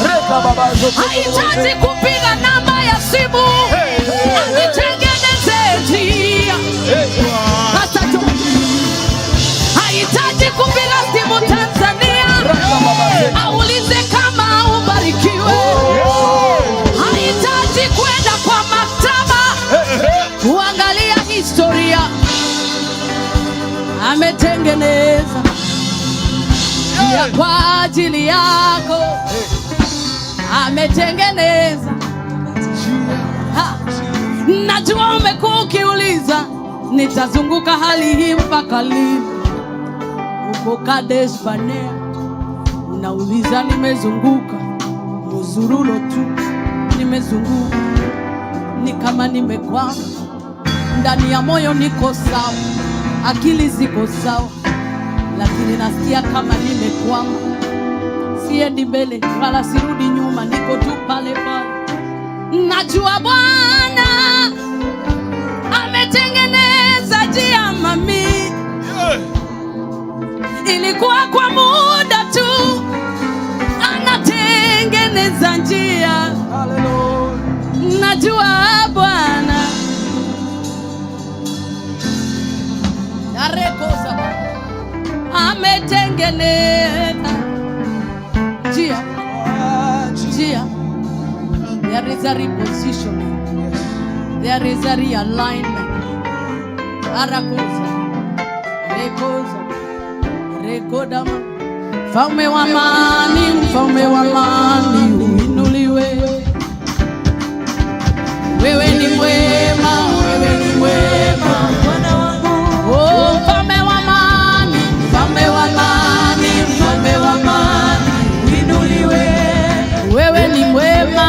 hahitaji kupiga namba ya simu. Ametengeneza njia. Hahitaji kupiga simu Tanzania aulize kama ubarikiwe. Hahitaji kwenda kwa maktaba kuangalia historia. Ametengeneza njia kwa ajili yako. Ametengeneza. Najua umekuwa ukiuliza nitazunguka hali hii mpaka lini? Uko Kadesh Barnea unauliza nimezunguka Muzurulo tu, nimezunguka ni kama nimekwama. Ndani ya moyo niko sawa, akili ziko sawa, lakini nasikia kama nimekwama. Siendi mbele wala sirudi nyuma, niko tu pale pale. Najua Bwana ametengeneza njia mami. Ilikuwa kwa muda tu, anatengeneza njia. Najua Bwana ametengeneza njia. There is a repositioning. There is a realignment. Arakosa, rekosa, rekodama. Mfalme wa amani, mfalme wa amani, uinuliwe. Wewe ni mwema, wewe ni mwema, Bwana wangu. Oh, mfalme wa amani, mfalme wa amani, mfalme wa amani, uinuliwe. Wewe ni mwema,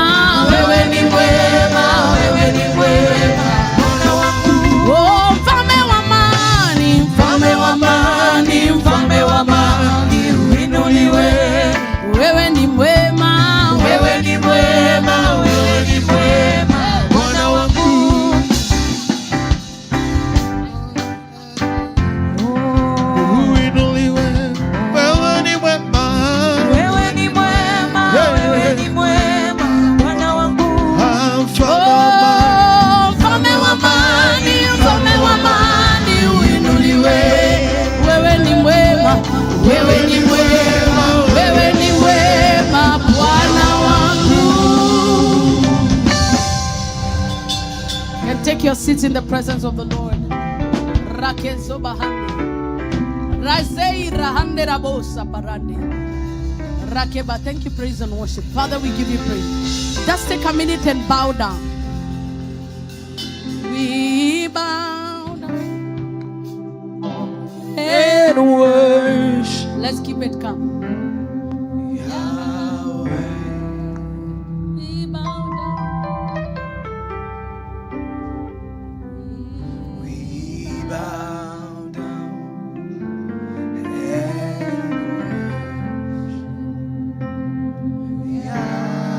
wewe ni mwema, wewe ni mwema, Bwana wangu. Oh, mfalme wa amani, mfalme wa amani, mfalme wa amani, uinuliwe. Wewe ni mwema, your seats in the presence of the Lord. Rakezo bahande. Razei rahande rabosa parande. Rakeba, thank you, praise and worship. Father, we give you praise. Just take a minute and bow down. We bow down and worship. Let's keep it calm. We bow down. We bow down and worship Yahweh.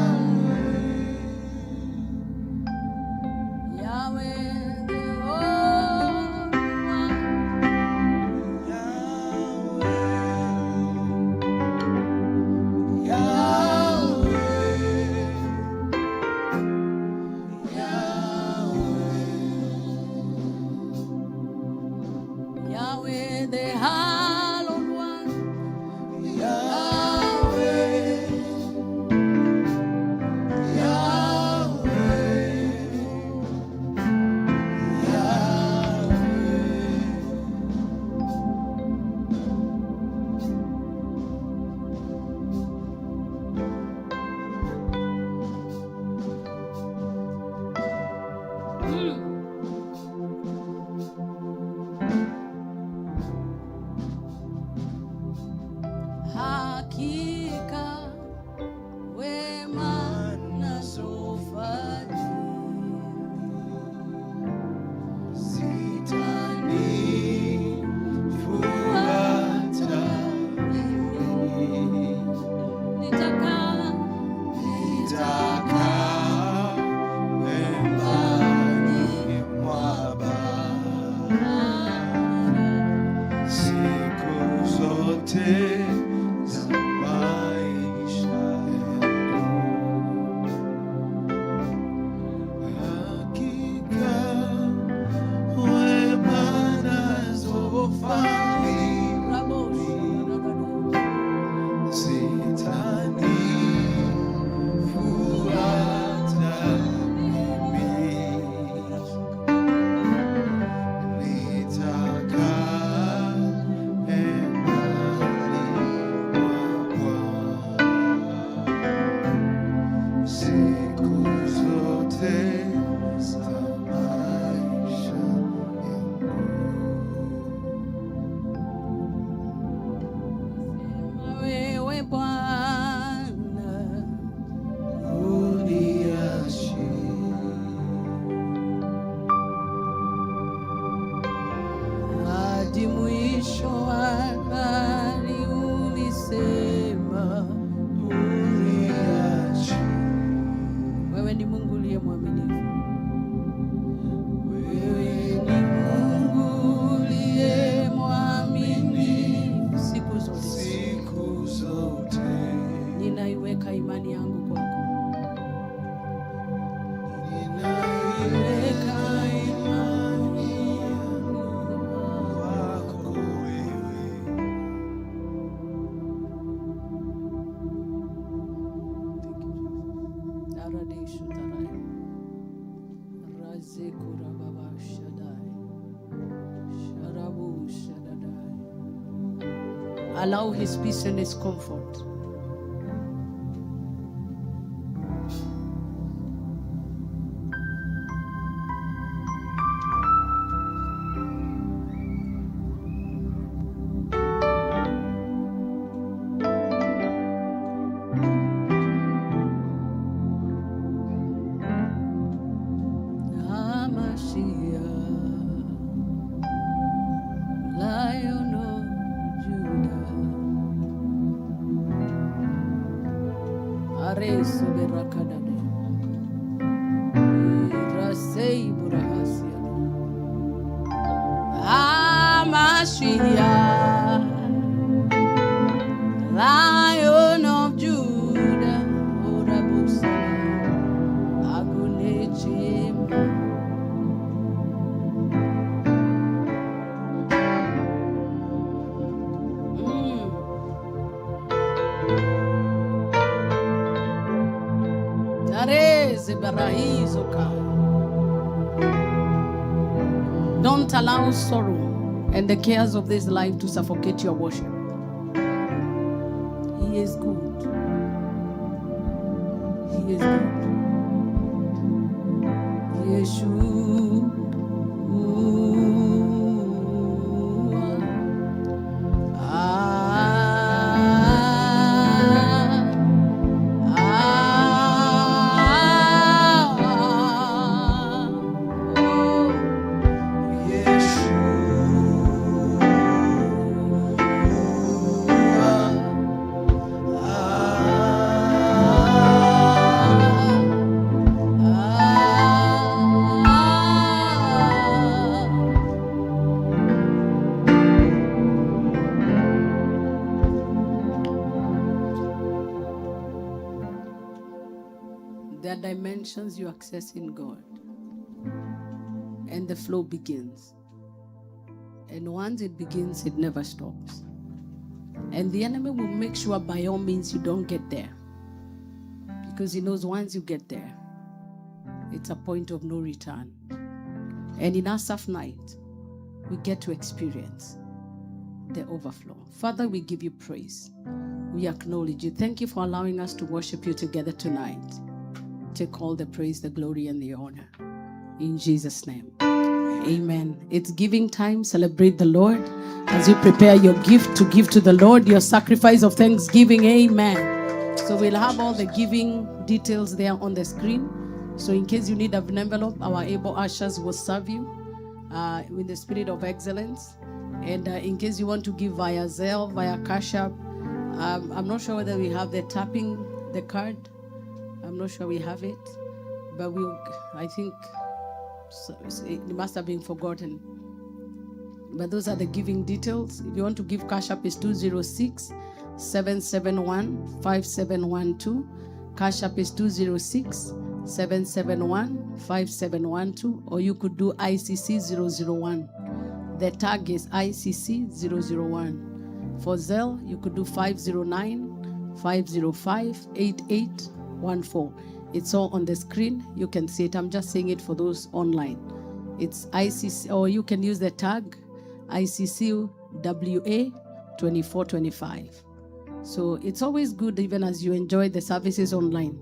Allow his peace and his comfort. Lion of Judah, Nareze barahizo ka. Don't allow sorrow and the cares of this life to suffocate your worship. He is good. He is good. Yeshua. There are dimensions you access in God, and the flow begins. And once it begins, it never stops. And the enemy will make sure by all means you don't get there, because he knows once you get there, it's a point of no return. And in Asaph Night, we get to experience the overflow. Father, we give you praise. We acknowledge you. Thank you for allowing us to worship you together tonight. Take all the praise, the glory, and the honor. In Jesus' name. Amen. It's giving time. Celebrate the Lord as you prepare your gift to give to the Lord, your sacrifice of thanksgiving. Amen. So we'll have all the giving details there on the screen. So in case you need an envelope, our able ushers will serve you with the spirit of excellence. And in case you want to give via Zelle, via Cash App, I'm not sure whether we have the tapping the card. I'm not sure we have it, but I think it must have been forgotten. But those are the giving details. If you want to give Cash App, is 206-771-5712. Cash App is 206-771-5712. Or you could do ICC-001. The tag is ICC-001. For Zelle, you could do 509-505-8814. It's all on the screen. You can see it. I'm just saying it for those online. It's ICC, or you can use the tag ICC-WA2425. So it's always good, even as you enjoy the services online.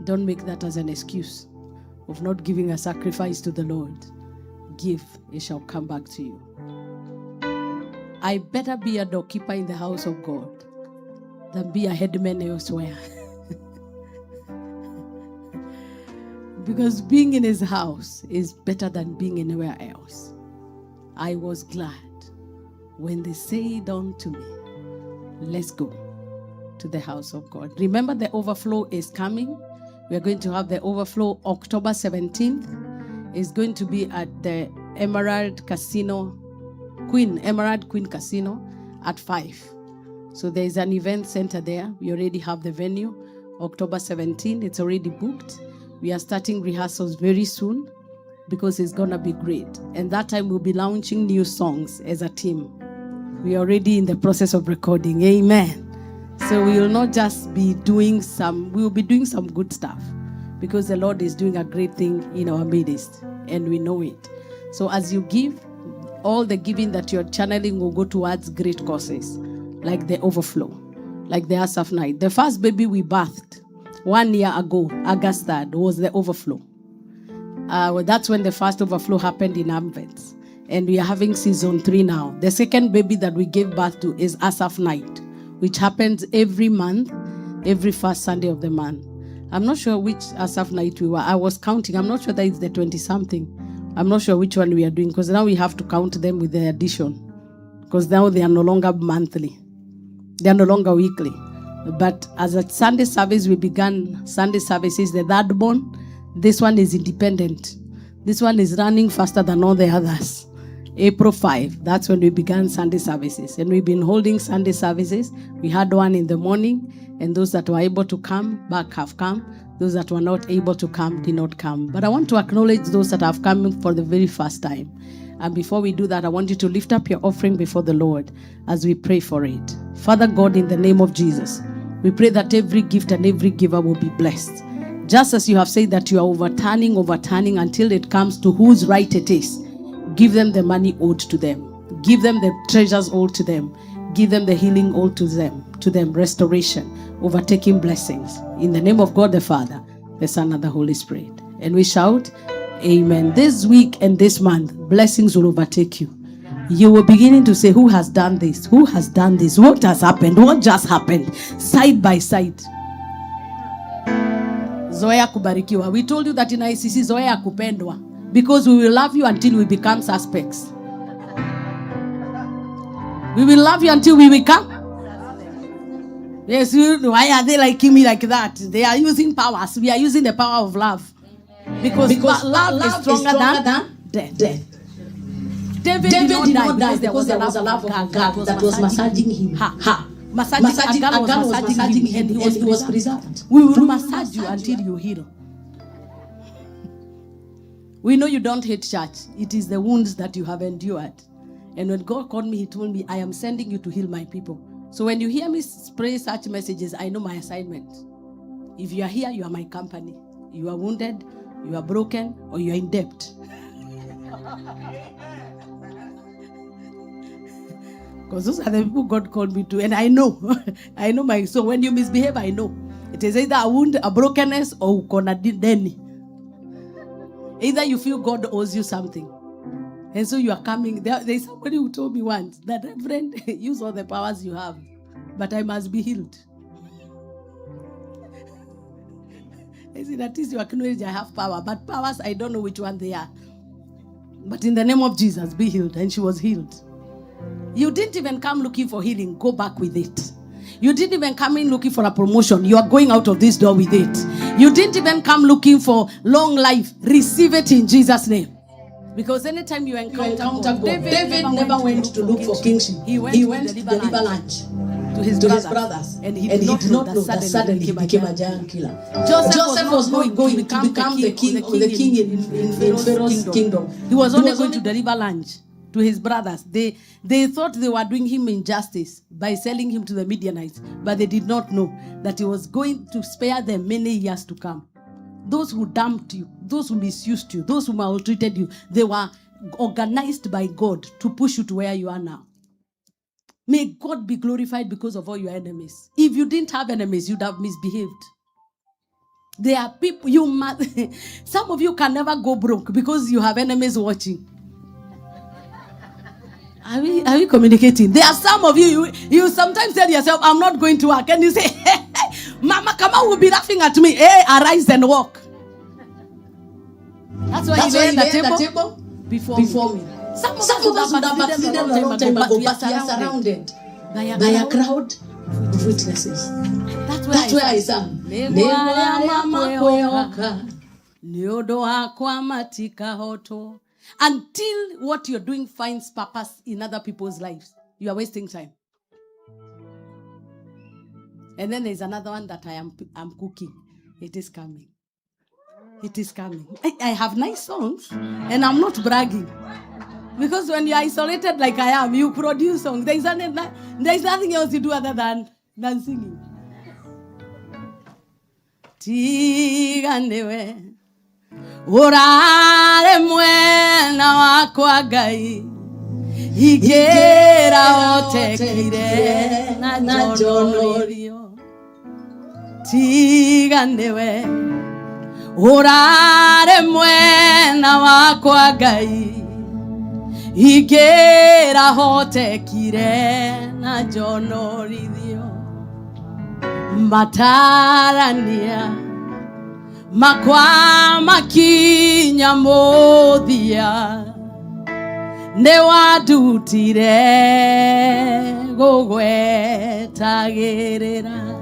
Don't make that as an excuse of not giving a sacrifice to the Lord. Give, it shall come back to you. I better be a doorkeeper in the house of God than be a headman elsewhere. Because being in his house is better than being anywhere else. I was glad when they said unto me, let's go to the house of God. Remember, the overflow is coming. We are going to have the overflow October 17th. It's going to be at the Emerald Queen Casino at 5. So there's an event center there. We already have the venue. October 17th, it's already booked. We are starting rehearsals very soon because it's going to be great. And that time we'll be launching new songs as a team. We are already in the process of recording. Amen. So we will not just be doing we will be doing some good stuff because the Lord is doing a great thing in our midst and we know it. So as you give, all the giving that you're channeling will go towards great causes like the overflow, like the Asaph Night. The first baby we birthed 1 year ago, August 3rd, was the overflow. That's when the first overflow happened in Amvets. And we are having season 3 now. The second baby that we gave birth to is Asaph Night, which happens every month, every first Sunday of the month. I'm not sure which Asaph Night we were. I was counting. I'm not sure that it's the 20-something. I'm not sure which one we are doing because now we have to count them with the addition. Because now they are no longer monthly. They are no longer weekly. But as a Sunday service, we began Sunday services, the third born. This one is independent. This one is running faster than all the others. April 5, that's when we began Sunday services. And we've been holding Sunday services. We had one in the morning, and those that were able to come back have come. Those that were not able to come did not come. But I want to acknowledge those that have come for the very first time. And before we do that, I want you to lift up your offering before the Lord as we pray for it. Father God, in the name of Jesus, we pray that every gift and every giver will be blessed. Just as you have said that you are overturning until it comes to whose right it is. Give them the money owed to them. Give them the treasures owed to them. Give them the healing owed to them. Restoration, overtaking blessings. In the name of God the Father, the Son, and the Holy Spirit. And we shout, Amen. This week and this month, blessings will overtake you. You were beginning to say, who has done this? Who has done this? What has happened? What just happened? Side by side. Zoea kubarikiwa. We told you that in ICC, Zoea kupendwa. Because we will love you until we become suspects. We will love you until we become. Yes, why are they liking me like that? They are using powers. We are using the power of love. Because love is stronger than death. David did not die because there was a love of God that was massaging him. Massaging Agar was massaging him and he was preserved. We will massage you until you heal. We know you don't hate church. It is the wounds that you have endured. And when God called me, he told me, I am sending you to heal my people. So when you hear me pray such messages, I know my assignment. If you are here, you are my company. You are wounded, you are broken, or you are in debt. Because those are the people God called me to. And I know. I know my soul. When you misbehave, I know. It is either a wound, a brokenness, or ukona deni. Either you feel God owes you something. And so you are coming. There's somebody who told me once that, Reverend, use all the powers you have, but I must be healed. I said, at least you acknowledge I have power, but powers, I don't know which one they are. But in the name of Jesus, be healed. And she was healed. You didn't even come looking for healing. Go back with it. You didn't even come in looking for a promotion. You are going out of this door with it. You didn't even come looking for long life. Receive it in Jesus' name. Because anytime you encounter God, David never went to look for kingship. He went to deliver lunch to his brothers. And he did not know that suddenly he became a giant killer. Joseph was not going to become the king in Pharaoh's kingdom. He was only going to deliver lunch to his brothers. They thought they were doing him injustice by selling him to the Midianites, but they did not know that he was going to spare them many years to come. Those who dumped you, those who misused you, those who maltreated you, they were organized by God to push you to where you are now. May God be glorified because of all your enemies. If you didn't have enemies, you'd have misbehaved. There are people, some of you can never go broke because you have enemies watching. Are we communicating? There are some of you sometimes tell yourself, I'm not going to work. And you say, hey, Mama Kama will be laughing at me. Hey, arise and walk. That's why he laid the table before me. Some of us would have accident a long time ago, but we are surrounded by a crowd of witnesses. That's where I sang. Until what you're doing finds purpose in other people's lives, you are wasting time. And then there's another one that I'm cooking. It is coming. It is coming. I have nice songs, and I'm not bragging. Because when you're isolated like I am, you produce songs. There's nothing else you do other than singing. Tiganewe Urare mwena wakwa Ngai Igera otekire na jonorio Tiganewe Urare mwena wakwa Ngai Igera otekire na jonorio Matarania Makwa makinya mothia ne wadutire gugwetagirira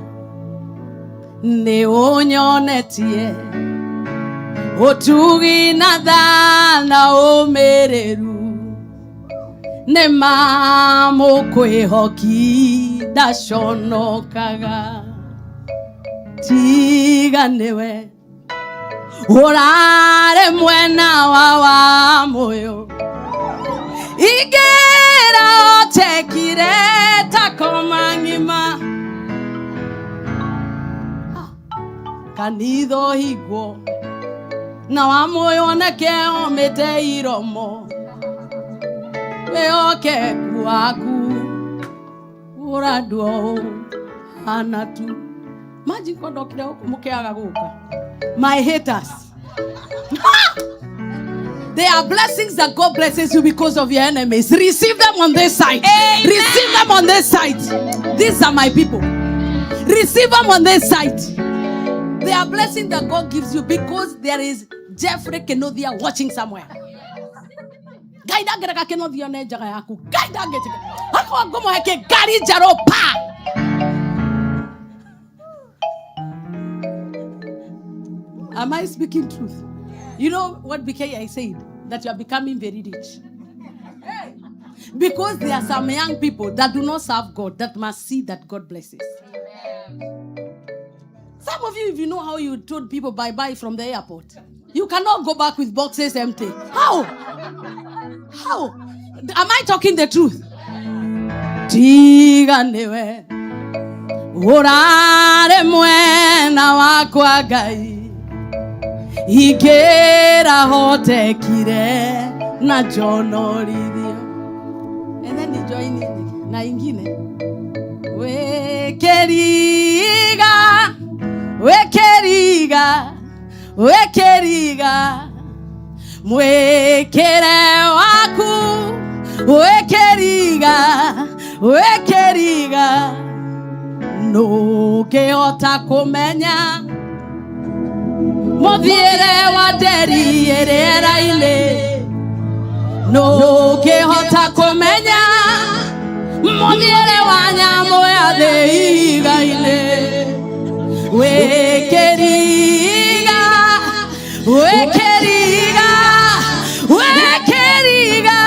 ne onyonetie otugi na thana umereru ne mamukwihoki ndaconokaga tiganewe Urare mwena wa moyo Igera otekire TACOMA ngima Kanitho higwo Na wa moyo neke omete iromo weoke kuaku uradwo anatu maji kondo kile mukeaga guka. My haters. There are blessings that God blesses you because of your enemies. Receive them on this side. Amen. Receive them on this side. These are my people. Receive them on this side. There are blessings that God gives you because there is Jeffrey Kenodia watching somewhere. Gaida gereka Kenodia ne jaga yaku. Gaida gereka. Ako gomo heke gari jaro pa. Am I speaking truth? You know what I said? That you are becoming very rich. Because there are some young people that do not serve God that must see that God blesses. Some of you, if you know how you told people bye-bye from the airport, you cannot go back with boxes empty. How? How? Am I talking the truth? Tiganewe orare mwena wakwa Ngai igera hote kire na jonorithio. And then you join in na ingine wekeriga wekeriga wekeriga mwekere waku wekeriga wekeriga no keota kumenya mothiere wa deri erera ile no kehota kumenya mothiere wa nyamo ya deiga ile wekeriga wekeriga wekeriga.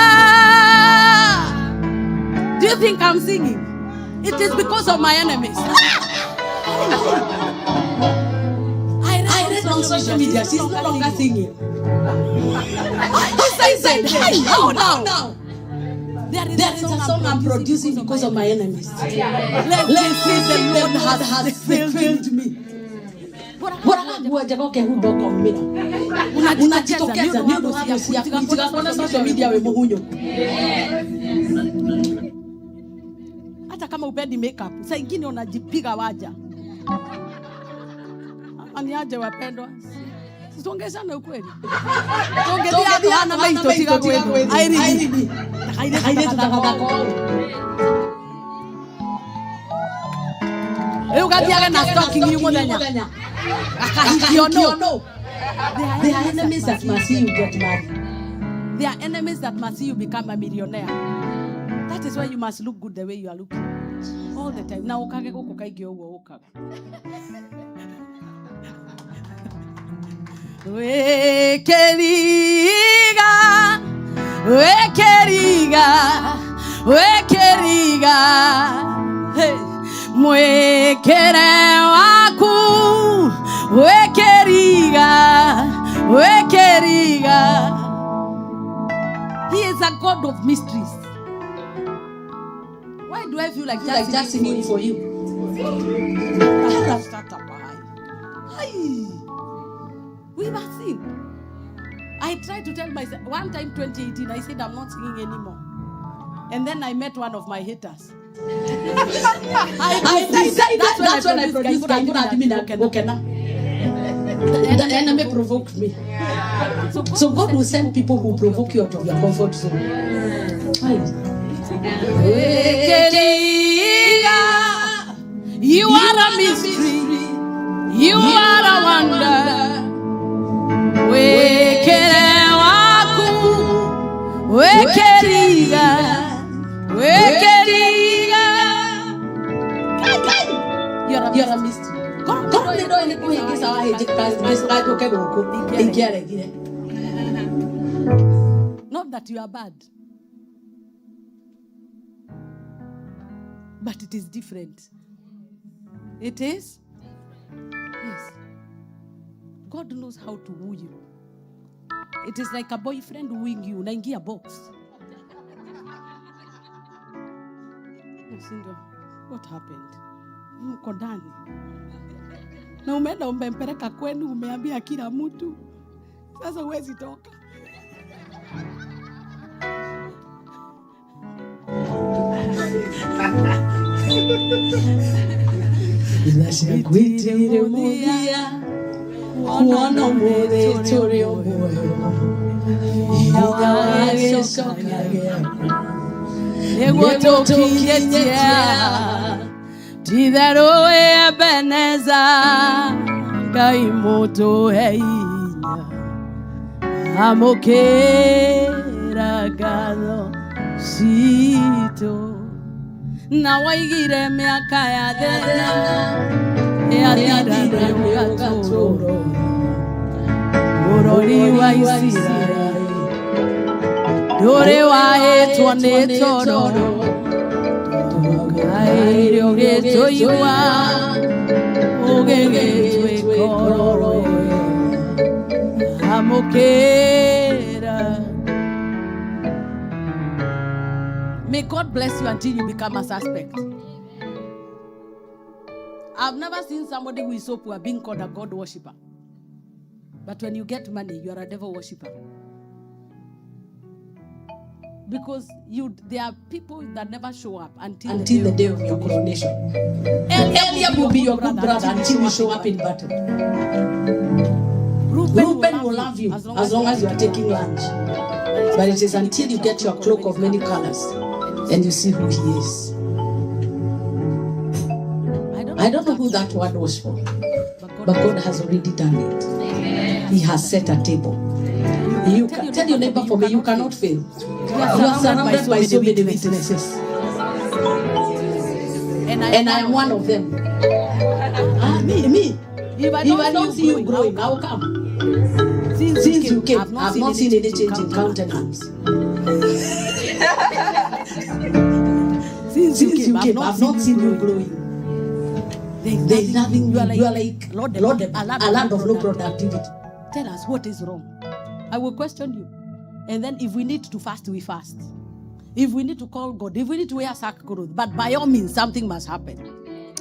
Do you think I'm singing? It is because of my enemies. On social media, she's no longer singing. I said, hey, how now? There is a song I'm producing because of my enemies. Let's see the Lord has filled me. Unajitokeza ndio siakuitika kwa social media we muhunyo. Hata kama upendi makeup, saa ingine unajipiga waja. Aniaje wapendwa? Sitongezana ukweli. Ongea hana maito tika kwenu. Airidi. Haide tutakadako. Leo gatiaga na stalking you muthenya. Akahikio no. There are enemies that must see you get married. There are enemies that must see you become a millionaire. That is why you must look good the way you are looking. All the time. Na ukage guko kaigio ugo ukaga. Wekeriga, wekeriga, wekeriga, hey. Mwekere waku, wekeriga, wekeriga. He is a God of mysteries. Why do I feel like just singing for you? We must sing. I tried to tell myself, one time 2018, I said I'm not singing anymore. And then I met one of my haters. That's when I produced the enemy provoked me. So God will send people who provoke you out of your comfort zone. You are a mystery. You are a wonder. Wekere waku, wekeriga, wekeriga. You're a mystery. Come le do ile kuhekeza wa hejika toke goko. Ingiaregire. Not that you are bad. But it is different. It is? Yes. God knows how to woo you. It is like a boyfriend wooing you. Unaingia box. What happened? Mko ndani. Na umeenda umempeleka kwenu, umeambia kila mtu. Sasa huwezi toka. Ilashagwitire mugia kuona mure turi omoyo Iyawaye sokage Ego tokiyetia Tidaro ebeneza Gaimoto heinya Amokera galo sito Na waigire miaka ya thena Ya thira ya gatoro Urori wa Israeli Dore wa etwa ne toro Tugai ogeto iwa Ogeto ekoro Amokera. May God bless you until you become a suspect. I've never seen somebody who is so poor being called a God worshipper. But when you get money, you are a devil worshipper. Because there are people that never show up until the day of your coronation. Eliab will be your good brother until you show up in battle. Reuben will love you as long as you are taking lunch. But it is until you get your cloak of many colors and you see who he is. I don't know who that word was for, but God has already done it. He has set a table. You can tell your neighbor, for me, you cannot fail. You are surrounded by so many witnesses. And I am one of them. Me. If I don't see you growing, I will come. Since you came, I have not seen any change in countenance. Since you came, I have not seen you growing. There is nothing. You are like a land of no productivity. Tell us what is wrong. I will question you. And then if we need to fast, we fast. If we need to call God, if we need to wear sackcloth, but by all means, something must happen.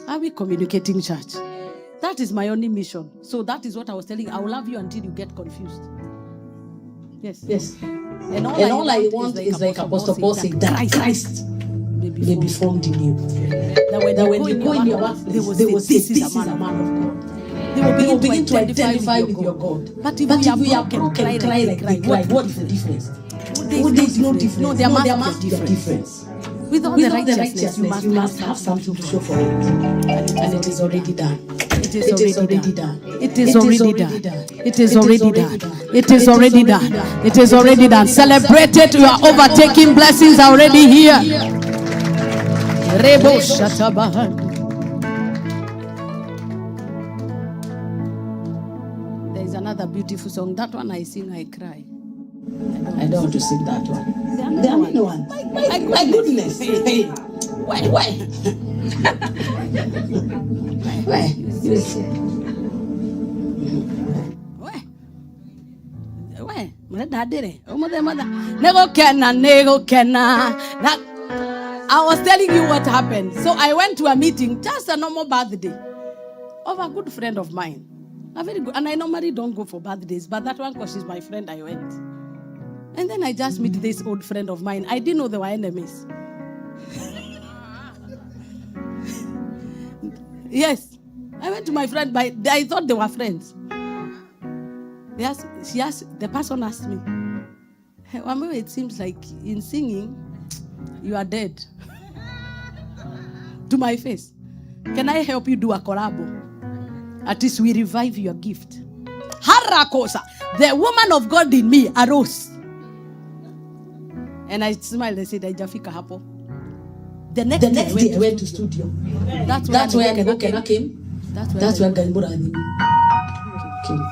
Are we communicating, church? That is my only mission. So that is what I was telling you. I will love you until you get confused. Yes. And all I want is like Apostle Paul said, that Christ may be formed in you. That when you go in your workplace, they will say, this is a man of God. They will begin to identify with your God. But if we are broken, cry like they cried, what is the difference? There is no difference. No, there must be a difference. With all the righteousness, you must have something to show for it. And it is already done. It is already done. It is already done. It is already done. It is already done. It is already done. Celebrate it. You are overtaking blessings already here. Rebo Shatabahan. There is another beautiful song. That one I sing, I cry. I don't want to sing that one. The other one. My goodness. Hey. Why? Why? You see. Why? I was telling you what happened. So I went to a meeting, just a normal birthday, of a good friend of mine. A very good, and I normally don't go for birthdays, but that one, because she's my friend, I went. And then I just met this old friend of mine. I didn't know they were enemies. Yes. I went to my friend, but I thought they were friends. The person asked me, hey, Wamuyu, it seems like in singing, you are dead. To my face. Can I help you do a collabo? At least we revive your gift. Harakosa. The woman of God in me arose. And I smiled and said, Jafika Hapo. The next day I went to studio. That's where Nego came. That's where Galibura came.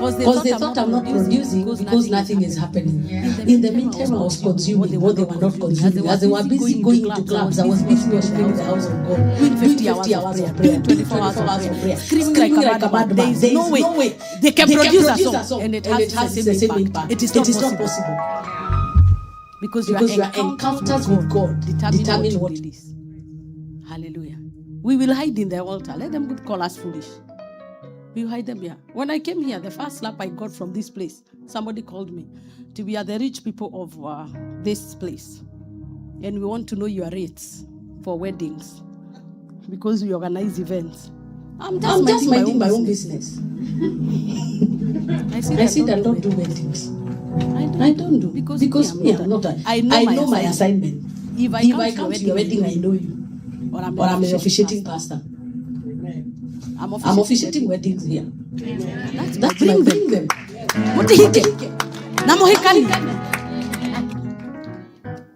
Because they thought I'm not producing because nothing is happening. In the meantime, I was consuming what they were not consuming. As they were busy going into clubs, I was busy worshiping the house of God. Doing 50 hours of prayer, doing 24 hours of prayer, screaming like a madman. There is no way they can produce a song and it has the same impact. It is not possible. Because your encounters with God determine what it is. Hallelujah. We will hide in the altar. Let them call us foolish. We will hide them here. When I came here, the first slap I got from this place, somebody called me to be the rich people of this place. and we want to know your rates for weddings because we organize events. I'm just minding my own business. I said I don't do weddings. I don't do because me, I'm not. I know my assignment. If I come to your wedding, I know you. Or I'm an officiating pastor. I'm officiating weddings here. That's bring them. What did he take?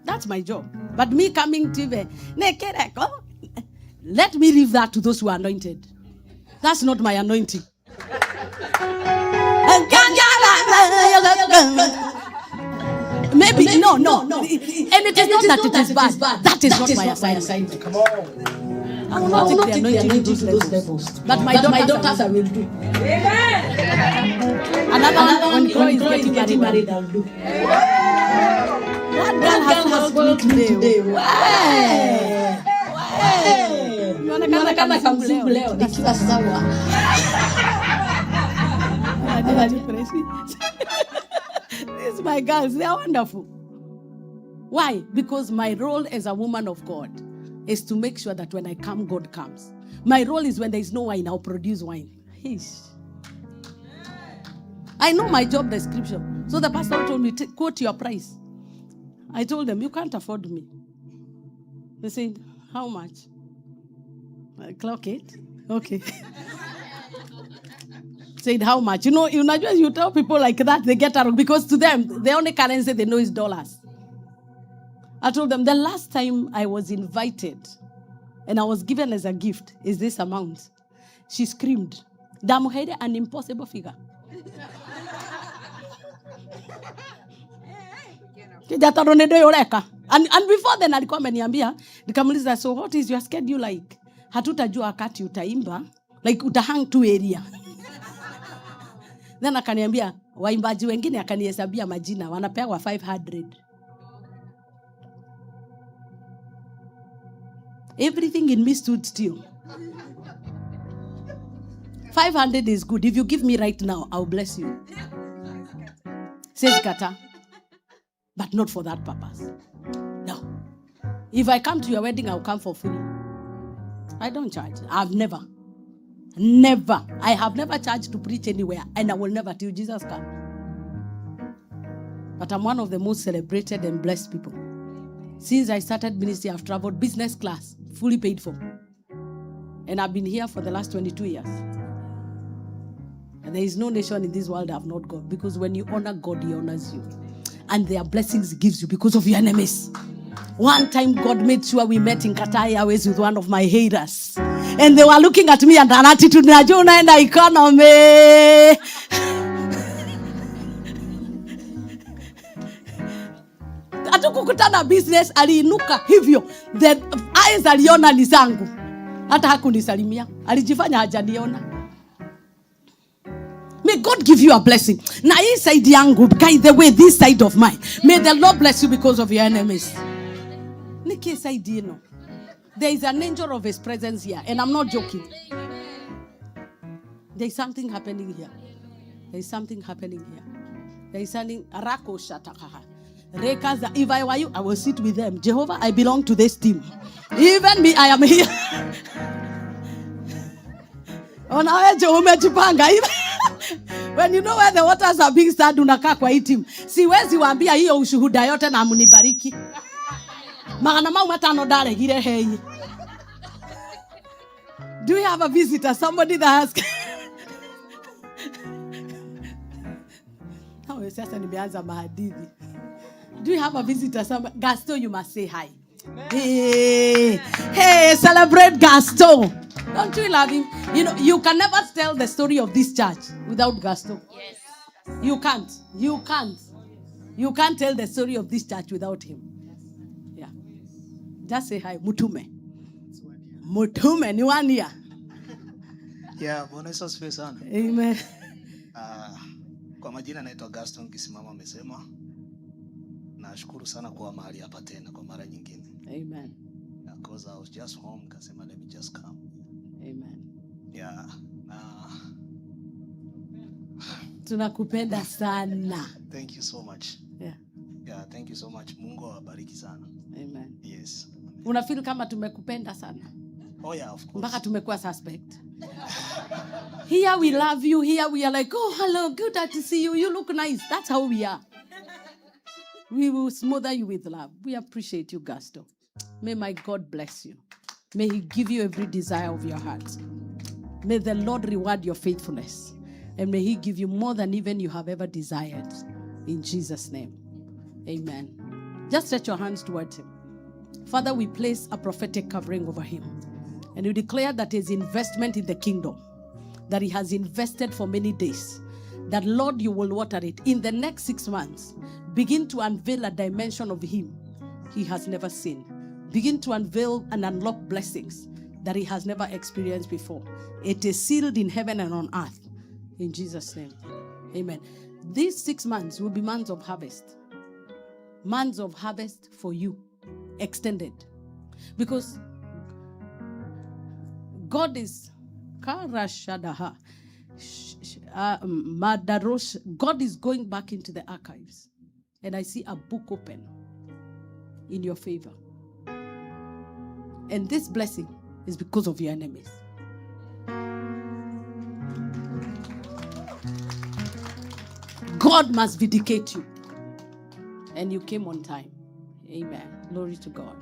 That's my job. But me coming to the let me leave that to those who are anointed. That's not my anointing. Maybe no. And it is not that it is bad. That is not my assignment. Come on. I will not take the anointing to those levels. But my daughters I will do. Amen. Another when Chloe is getting married, I'll do. That girl has spoiled me today. Kama kamzungu leo nikiwa sawa. These my girls, they are wonderful. Why? Because my role as a woman of God is to make sure that when I come, God comes. My role is when there is no wine, I'll produce wine. I know my job description. So the pastor told me, quote your price. I told them, you can't afford me. They said, how much? I clock it. Okay. Said, how much? You know, you tell people like that, they get out because to them, the only currency they know is dollars. I told them the last time I was invited and I was given as a gift is this amount. She screamed, Damuhede, an impossible figure. And before then, alikuwa ameniambia, nikamuliza, so what is your schedule like? Hatutajua wakati utaimba, like utahang tu area. Then akaniambia, waimbaji wengine akanihesabia majina, wanapewa 500. Everything in me stood still. 500 is good. If you give me right now, I'll bless you. Says Kata. But not for that purpose. No. If I come to your wedding, I'll come for free. I don't charge. I've never. I have never charged to preach anywhere, and I will never till Jesus comes. But I'm one of the most celebrated and blessed people. Since I started ministry, I've traveled business class, fully paid for. And I've been here for the last 22 years. And there is no nation in this world I have not gone. Because when you honor God, He honors you. And their blessings He gives you because of your enemies. One time God made sure we met in Qatar Airways with one of my haters. And they were looking at me and an attitude, Najuna and the economy. Atukukutana business, aliinuka hivyo. The eyes aliona ni zangu. Hata hakunisalimia. Alijifanya hajaniona. May God give you a blessing. Na hii side yangu, by the way, this side of mine. May the Lord bless you because of your enemies. Niki side, you know. There is an angel of His presence here. And I'm not joking. There is something happening here. There is something happening here. There is something. Rako shatakaha. If I were you, I will sit with them. Jehovah, I belong to this team. Even me, I am here. When you know where the waters are being stirred, unakaa kwa hii team. Siwezi waambia hiyo ushuhuda yote na munibariki. Maana mau matano dale gire hei. Do you have a visitor? Somebody that has... Sasa nimeanza mahadithi. Do you have a visitor? Gaston, you must say hi. Hey, celebrate Gaston. Don't you love him? You know, you can never tell the story of this church without Gaston. Yes. You can't. You can't tell the story of this church without him. Yeah. Just say hi. Mutume. Mutume, ni 1 year. Yeah, Bwana Yesu asifiwe sana. Amen. Kwa majina naitwa Gaston Kisimama amesema. Nashukuru sana kwa mahali hapa tena kwa mara nyingine. Amen. Because I was just home, kasema let me just come. Amen. Yeah. Tunakupenda sana. Thank you so much. Yeah. Yeah, thank you so much. Mungu awabariki sana. Amen. Yes. Unafeel kama tumekupenda sana? Oh yeah, of course. Mpaka tumekuwa suspect. Here we love you. Here we are like, oh, hello, good to see you. You look nice. That's how we are. We will smother you with love. We appreciate you, Gusto. May my God bless you. May he give you every desire of your heart. May the Lord reward your faithfulness. And may he give you more than even you have ever desired. In Jesus' name. Amen. Just stretch your hands towards him. Father, we place a prophetic covering over him. And we declare that his investment in the kingdom, that he has invested for many days, that Lord, you will water it. In the next 6 months, begin to unveil a dimension of him he has never seen. Begin to unveil and unlock blessings that he has never experienced before. It is sealed in heaven and on earth. In Jesus' name. Amen. These 6 months will be months of harvest. Months of harvest for you. Extended. Because God is God is going back into the archives. And I see a book open in your favor. And this blessing is because of your enemies. God must vindicate you. And you came on time. Amen. Glory to God.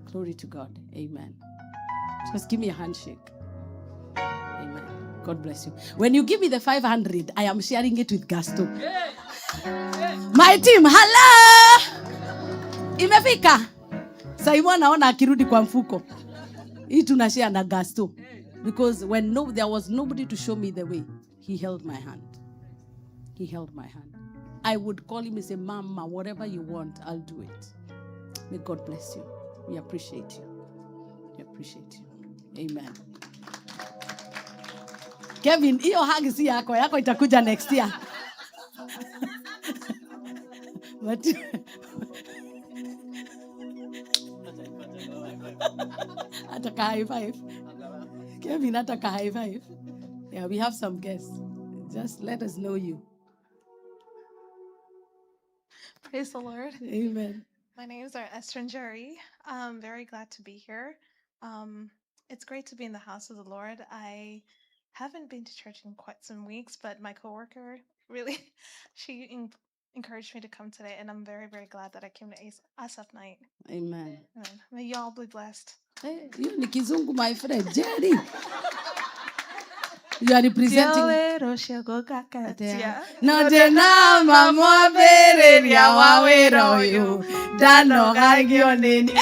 Glory to God. Amen. Just give me a handshake. Amen. God bless you. When you give me the 500, I am sharing it with Gusto. My team, hello! Imefika. Saimu naona akirudi kwa mfuko. Hii tunashare na Gusto. Because when there was nobody to show me the way, he held my hand. He held my hand. I would call him and say, Mama, whatever you want, I'll do it. May God bless you. We appreciate you. We appreciate you. Amen. Kevin, hiyo hug si yako. Yako itakuja next year. But ataka high five. Kevin, ataka high five. Yeah, we have some guests. Just let us know you. Praise the Lord. Amen. My names are Esther and Jerry. I'm very glad to be here. It's great to be in the house of the Lord. I haven't been to church in quite some weeks, but my coworker really, she encouraged me to come today, and I'm very, very glad that I came to Asaph Night. Amen. Amen. May y'all be blessed. Hey, you ni kizungu, my friend. Jerry. You are representing. No de na mama bereria wawero you. Dano gagioneni.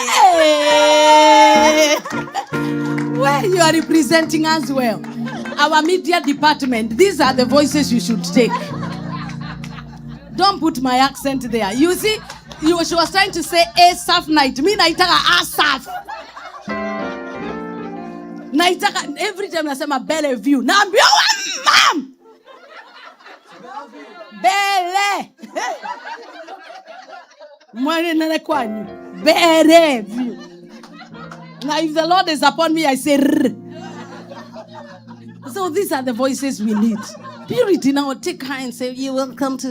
Well, you are representing as well. Our media department. These are the voices you should take. Don't put my accent there. You see, she was trying to say Asaph Night. Me naitaka Asaph. Naitaka every time nasema Bellevue. Naambia mom. Belle. Mwani nene kwanyu. Bellevue. Now if the Lord is upon me, I say R. So these are the voices we need. Purity now, take her and say, you will come to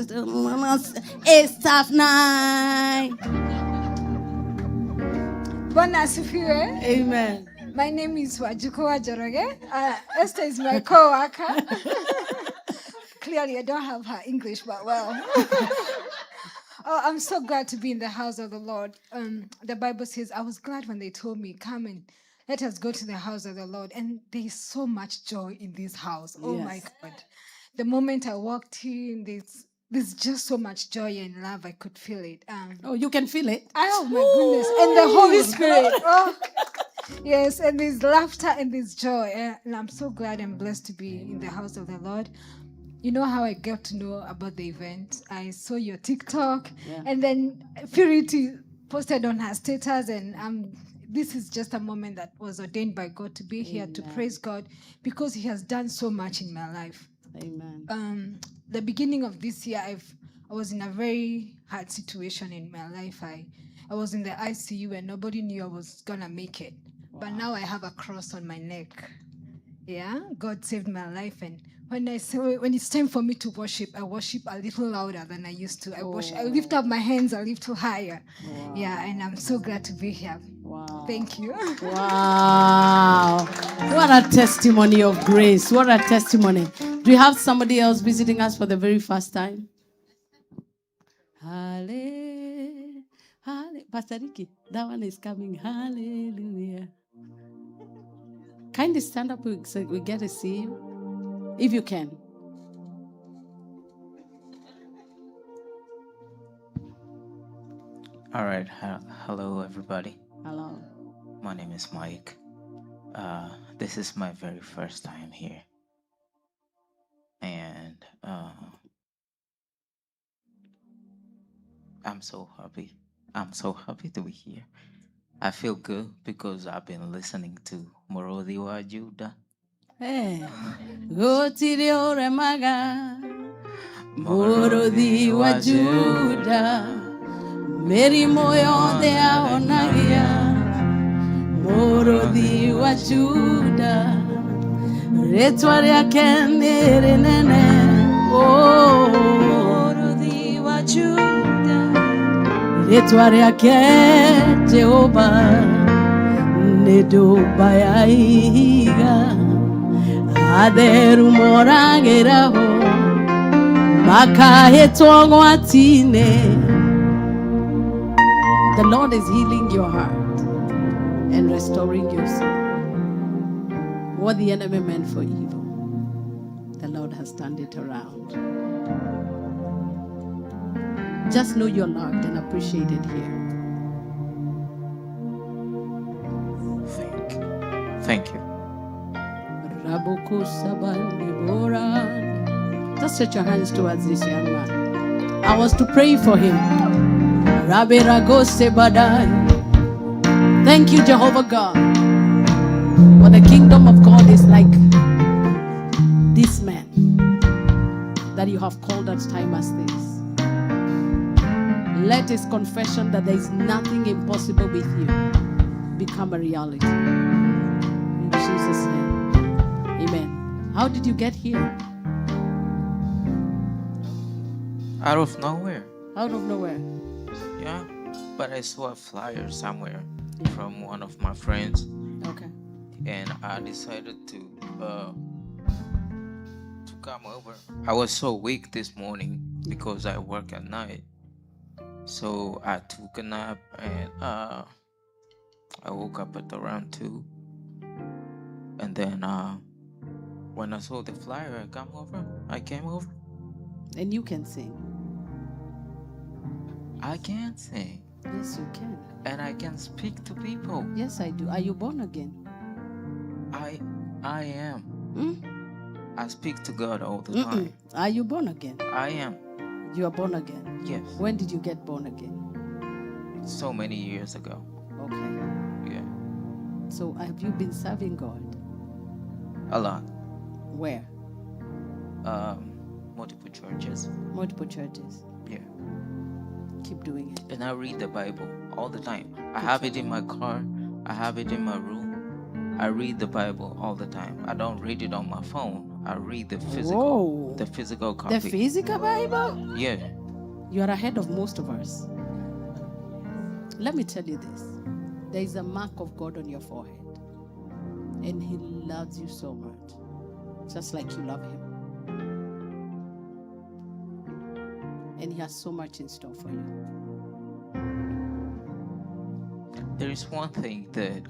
Asaph Night. Bwana asifiwe. Amen. My name is 𝐒𝐄𝐑𝐕𝐈𝐂𝐄𝐒. Esther is my co-worker. Clearly, I don't have her English, but well. Oh, I'm so glad to be in the house of the Lord. The Bible says, I was glad when they told me, come and let us go to the house of the Lord. And there is so much joy in this house. Oh, my God. The moment I walked in, there's just so much joy and love. I could feel it. Oh, you can feel it? Oh, my goodness. And the Holy Spirit. Oh, yes. And there's laughter and there's joy. And I'm so glad and blessed to be in the house of the Lord. You know how I got to know about the event? I saw your TikTok. Yeah. And then Purity posted on her status. And this is just a moment that was ordained by God to be here to praise God because he has done so much in my life. Amen. The beginning of this year, I was in a very hard situation in my life. I was in the ICU and nobody knew I was going to make it. Wow. But now I have a cross on my neck. Yeah, God saved my life, and when it's time for me to worship, I worship a little louder than I used to. I lift up my hands a little higher. Wow. Yeah, and I'm so glad to be here. Wow. Thank you. Wow. What a testimony of grace. What a testimony. Do you have somebody else visiting us for the very first time? Hallelujah. Pastor Ricky, that one is coming. Hallelujah. Kindly stand up so we get to see you, if you can. All right. Hello, everybody. Hello. My name is Mike. This is my very first time here. And I'm so happy. I'm so happy to be here. I feel good because I've been listening to Morodi wa Juda. Hey. Gotiri oremaga. Morodi wa Juda. Meri moyo de aonagia. Morodi wa Juda. Retwari akenere nene. Oh. Morodi wa Juda. Retwari ake Jehovah. Nedo bayaiga. Aderu morangeraho. Makahetongo atine. The Lord is healing your heart and restoring your soul. What the enemy meant for evil, the Lord has turned it around. Just know you're loved and appreciated here. Thank you. Just stretch your hands towards this young man. I was to pray for him. Thank you, Jehovah God. For the kingdom of God is like this man that you have called at time as this. Let his confession that there is nothing impossible with you become a reality. In Jesus' name. Amen. How did you get here? Out of nowhere. Out of nowhere. Yeah, but I saw a flyer somewhere from one of my friends. Okay. And I decided to come over. I was so weak this morning because I work at night. So I took a nap and I woke up at around 2. And then when I saw the flyer, I came over. And you can sing. I can sing. Yes, you can. And I can speak to people. Yes, I do. Are you born again? I am. I speak to God all the time. Are you born again? I am. You are born again? Yes. When did you get born again? So many years ago. Okay. Yeah. So have you been serving God? A lot. Where? Multiple churches. Multiple churches. Yeah. Keep doing it. And I read the Bible all the time. I have it in my car. I have it in my room. I read the Bible all the time. I don't read it on my phone. I read the physical. Whoa. The physical copy. The physical Bible? Yeah. You are ahead of most of us. Let me tell you this. There is a mark of God on your forehead. And He loves you so much. Just like you love Him. And He has so much in store for you. There is one thing that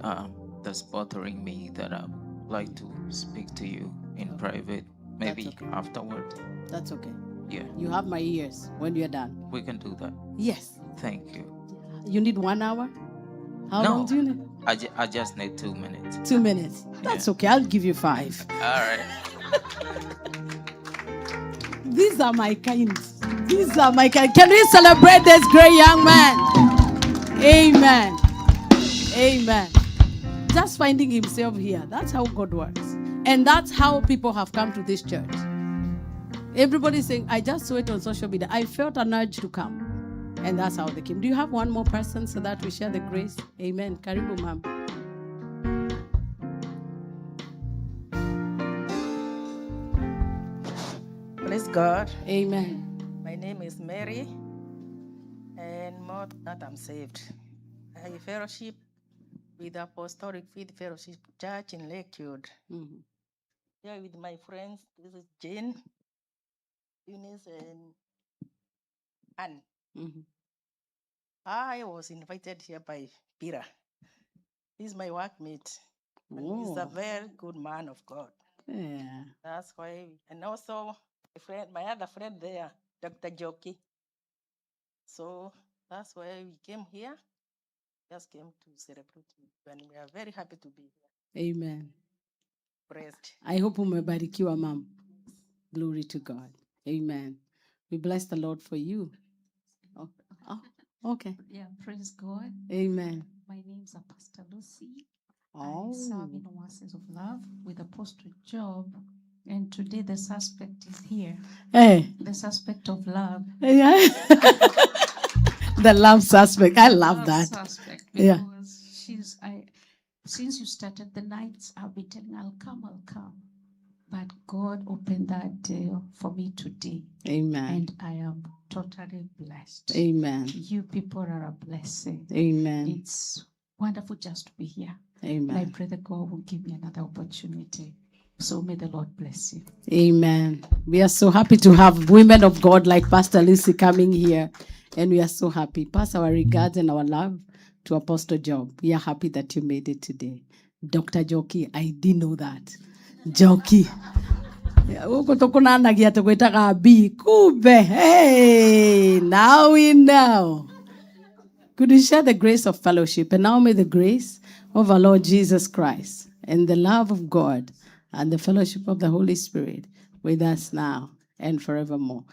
that's bothering me that I'd like to speak to you in private. Maybe okay. afterward. That's okay. Yeah. You have my ears when you're done. We can do that. Yes. Thank you. You need 1 hour? How No. long do you need? I just need 2 minutes. 2 minutes. That's okay. I'll give you 5. All right. These are my kind. These are my kind. Can we celebrate this great young man? Amen. Amen. Just finding himself here. That's how God works. And that's how people have come to this church. Everybody's saying, I just saw it on social media. I felt an urge to come. And that's how they came. Do you have one more person so that we share the grace? Amen. Karibu, ma'am. Praise God. Amen. My name is Mary, and more than that, I'm saved. I fellowship with Apostolic Faith Fellowship Church in 𝐒𝐄𝐑. Mhm. Here with my friends, this is Jane, Eunice, and Anne. Mhm. I was invited here by Peter. He's my workmate, and he's a Oh. very good man of God. Yeah. That's why, and also my other friend there, Dr. 𝐒𝐄𝐑. So that's why we came here. Just came to celebrate with you, and we are very happy to be here. Amen. Praised. I hope umebarikiwa, mom. Glory to God. Amen. We bless the Lord for you. Oh, okay. Yeah, praise God. Amen. My name's Pastor Lucy. Oh. I serve in Oasis of Love with Apostle Job. And today the suspect is here. Hey. The suspect of love. Yeah. The love suspect. I love that. Suspect Yeah. because since you started the nights, I've been telling her, I'll come. But God opened that door for me today. Amen. And I am totally blessed. Amen. You people are a blessing. Amen. It's wonderful just to be here. Amen. And I pray that God will give me another opportunity. So may the Lord bless you. Amen. We are so happy to have women of God like Pastor Lucy coming here. And we are so happy. Pass our regards and our love to Apostle Job. We are happy that you made it today. Dr. 𝐒𝐄𝐑, I didn't know that. 𝐒𝐄𝐑. Hey, now we know. Could you share the grace of fellowship? And now may the grace of our Lord Jesus Christ and the love of God and the fellowship of the Holy Spirit with us now and forevermore.